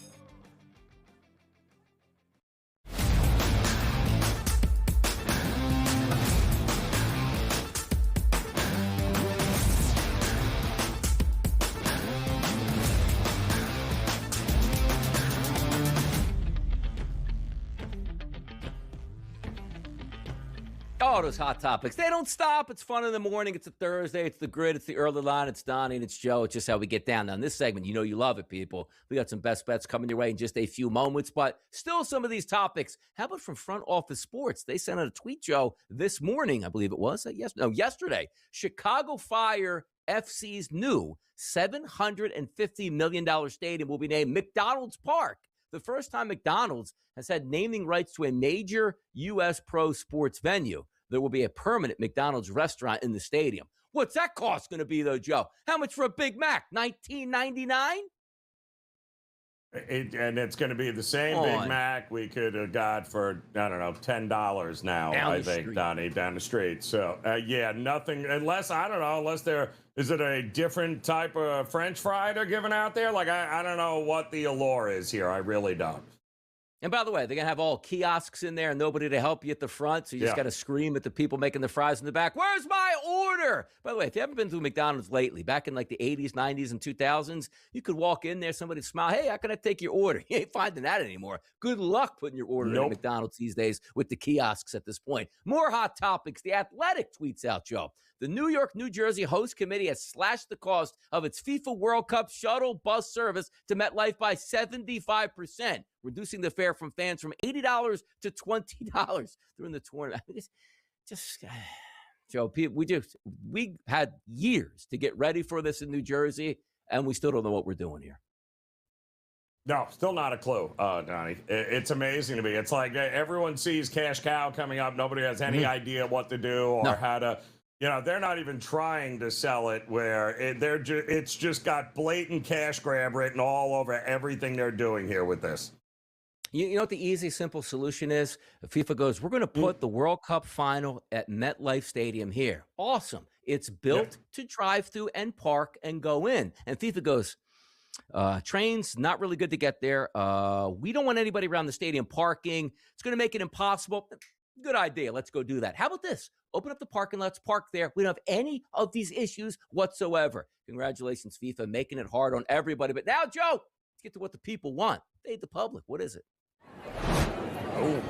Oh, those hot topics. They don't stop. It's fun in the morning. It's a Thursday. It's the grid. It's the early line. It's Donnie and it's Joe. It's just how we get down. Now, in this segment, you know you love it, people. We got some best bets coming your way in just a few moments, but still some of these topics. How about from Front Office Sports? They sent out a tweet, Joe, this morning, I believe it was. Yesterday. Chicago Fire FC's new $750 million stadium will be named McDonald's Park. The first time McDonald's has had naming rights to a major U.S. pro sports venue. There will be a permanent McDonald's restaurant in the stadium. What's that cost going to be, though, Joe? How much for a Big Mac? $19.99? And it's going to be the same Big Mac we could have got for, I don't know, $10 now, I think, Donnie, down the street. So, yeah, nothing, unless there, is it a different type of French fry they're giving out there? Like, I don't know what the allure is here. I really don't. And by the way, they're going to have all kiosks in there and nobody to help you at the front. So you just got to scream at the people making the fries in the back. Where's my order? By the way, if you haven't been to McDonald's lately, back in like the 80s, 90s, and 2000s, you could walk in there, somebody smile. Hey, how can I take your order? You ain't finding that anymore. Good luck putting your order in at McDonald's these days with the kiosks at this point. More hot topics. The Athletic tweets out, Joe. The New York, New Jersey host committee has slashed the cost of its FIFA World Cup shuttle bus service to MetLife by 75%, reducing the fare from fans from $80 to $20 during the tournament. I mean, just Joe, we had years to get ready for this in New Jersey, and we still don't know what we're doing here. No, still not a clue, Donnie. It's amazing to me. It's like everyone sees Cash Cow coming up. Nobody has any idea what to do or how to. You know, they're not even trying to sell it where it's just got blatant cash grab written all over everything they're doing here with this. You know what the easy, simple solution is? FIFA goes, we're going to put the World Cup final at MetLife Stadium here. Awesome. It's built to drive through and park and go in. And FIFA goes, trains, not really good to get there. We don't want anybody around the stadium parking. It's going to make it impossible. Good idea. Let's go do that. How about this? Open up the parking lots, park there. We don't have any of these issues whatsoever. Congratulations, FIFA, making it hard on everybody. But now, Joe, let's get to what the people want. Fade the public. What is it? Oh.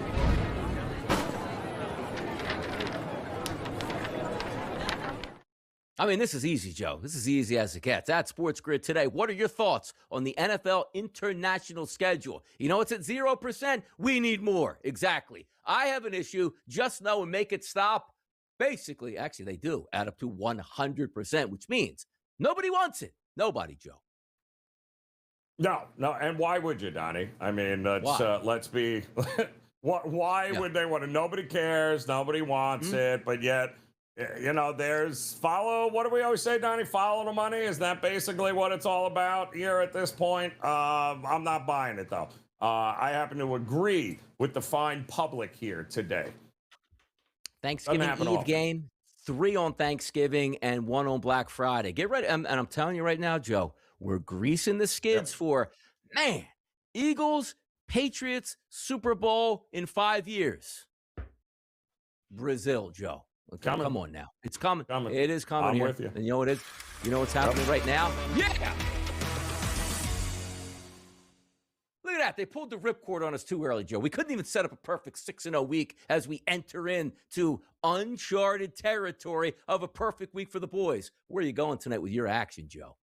I mean, this is easy, Joe. This is easy as it gets. At SportsGrid today, what are your thoughts on the NFL international schedule? You know, it's at 0%. We need more. Exactly. I have an issue. Just know and make it stop. Basically, actually, they do add up to 100%, which means nobody wants it. Nobody, Joe. No. And why would you, Donnie? I mean, let's be. Why would they want it? Nobody cares. Nobody wants it. But yet, you know, what do we always say, Donnie? Follow the money. Is that basically what it's all about here at this point? I'm not buying it, though. I happen to agree with the fine public here today. Thanksgiving Eve game, 3 on Thanksgiving and 1 on Black Friday. Get ready. And I'm telling you right now, Joe, we're greasing the skids for, Eagles, Patriots, Super Bowl in 5 years. Brazil, Joe. Okay, come on now. It's coming. It is coming. I'm with you. And you know what it is? You know what's happening right now? Yeah! Look at that. They pulled the ripcord on us too early, Joe. We couldn't even set up a perfect 6-0 week as we enter into uncharted territory of a perfect week for the boys. Where are you going tonight with your action, Joe?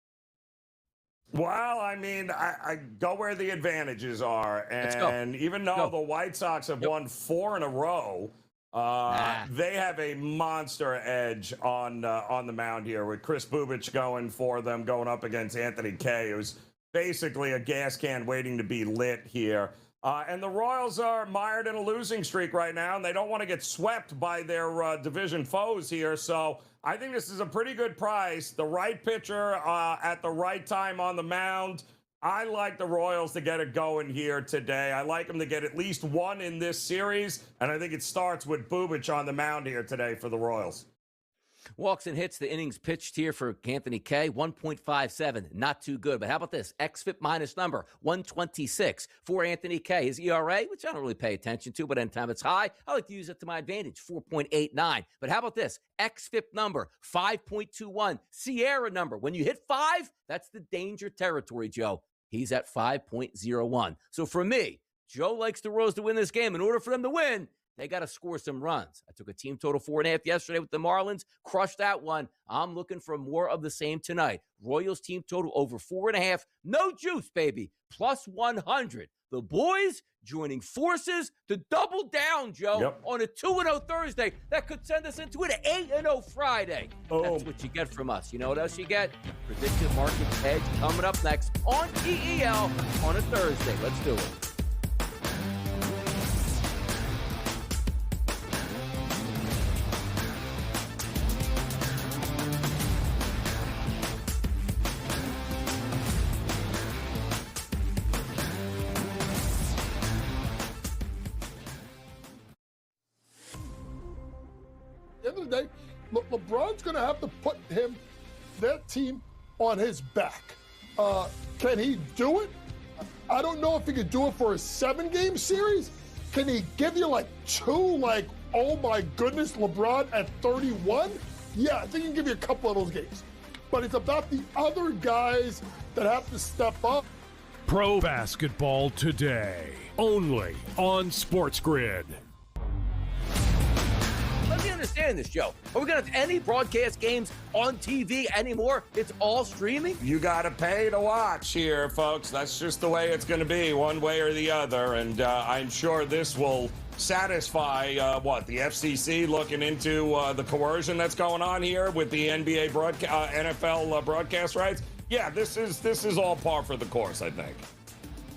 Well, I mean, I go where the advantages are. And even though the White Sox have won 4 in a row, they have a monster edge on the mound here with Chris Bubich going for them, going up against Anthony Kay, who's basically a gas can waiting to be lit here. And the Royals are mired in a losing streak right now, and they don't want to get swept by their division foes here. So I think this is a pretty good price. The right pitcher at the right time on the mound. I like the Royals to get it going here today. I like them to get at least 1 in this series, and I think it starts with Bubich on the mound here today for the Royals. Walks and hits the innings pitched here for Anthony Kay, 1.57. Not too good. But how about this? XFIP minus number, 126 for Anthony Kay. His ERA, which I don't really pay attention to, but anytime it's high, I like to use it to my advantage, 4.89. But how about this? XFIP number, 5.21. Sierra number, when you hit 5, that's the danger territory, Joe. He's at 5.01. So for me, Joe likes the Royals to win this game. In order for them to win, they got to score some runs. I took a team total 4.5 yesterday with the Marlins, crushed that one. I'm looking for more of the same tonight. Royals team total over 4.5. No juice, baby. Plus 100. The boys joining forces to double down, Joe, on a 2-0 Thursday. That could send us into an 8-0 Friday. That's what you get from us. You know what else you get? Predictive Market Edge coming up next on TEL on a Thursday. Let's do it. At the end of the day, LeBron's going to have to put that team on his back. Can he do it? I don't know if he could do it for a 7-game series. Can he give you like 2, oh my goodness, LeBron at 31? Yeah, I think he can give you a couple of those games. But it's about the other guys that have to step up. Pro basketball today, only on SportsGrid. Let me understand this, Joe. Are we going to have any broadcast games on TV anymore? It's all streaming? You got to pay to watch here, folks. That's just the way it's going to be, one way or the other. And I'm sure this will satisfy, the FCC looking into the coercion that's going on here with the NBA NFL broadcast rights? Yeah, this is all par for the course, I think.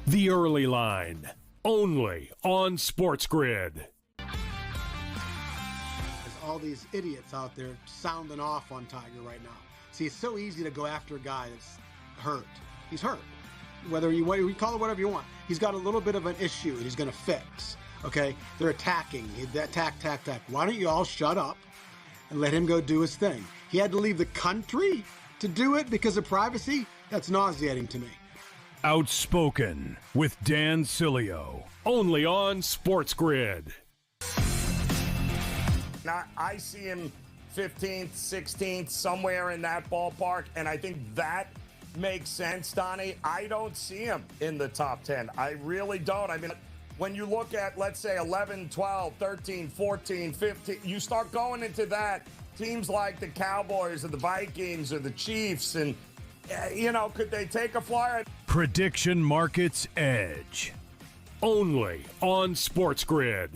The Early Line, only on SportsGrid. All these idiots out there sounding off on Tiger right now. See, it's so easy to go after a guy that's hurt. He's hurt. Whether you call it whatever you want. He's got a little bit of an issue he's going to fix. Okay? They're attacking. Attack. Why don't you all shut up and let him go do his thing? He had to leave the country to do it because of privacy? That's nauseating to me. Outspoken with Dan Cilio, only on SportsGrid. Now, I see him 15th, 16th, somewhere in that ballpark, and I think that makes sense, Donnie. I don't see him in the top 10. I really don't. I mean, when you look at, let's say, 11, 12, 13, 14, 15, you start going into that, teams like the Cowboys or the Vikings or the Chiefs, and, could they take a flyer? Prediction Markets Edge, only on SportsGrid.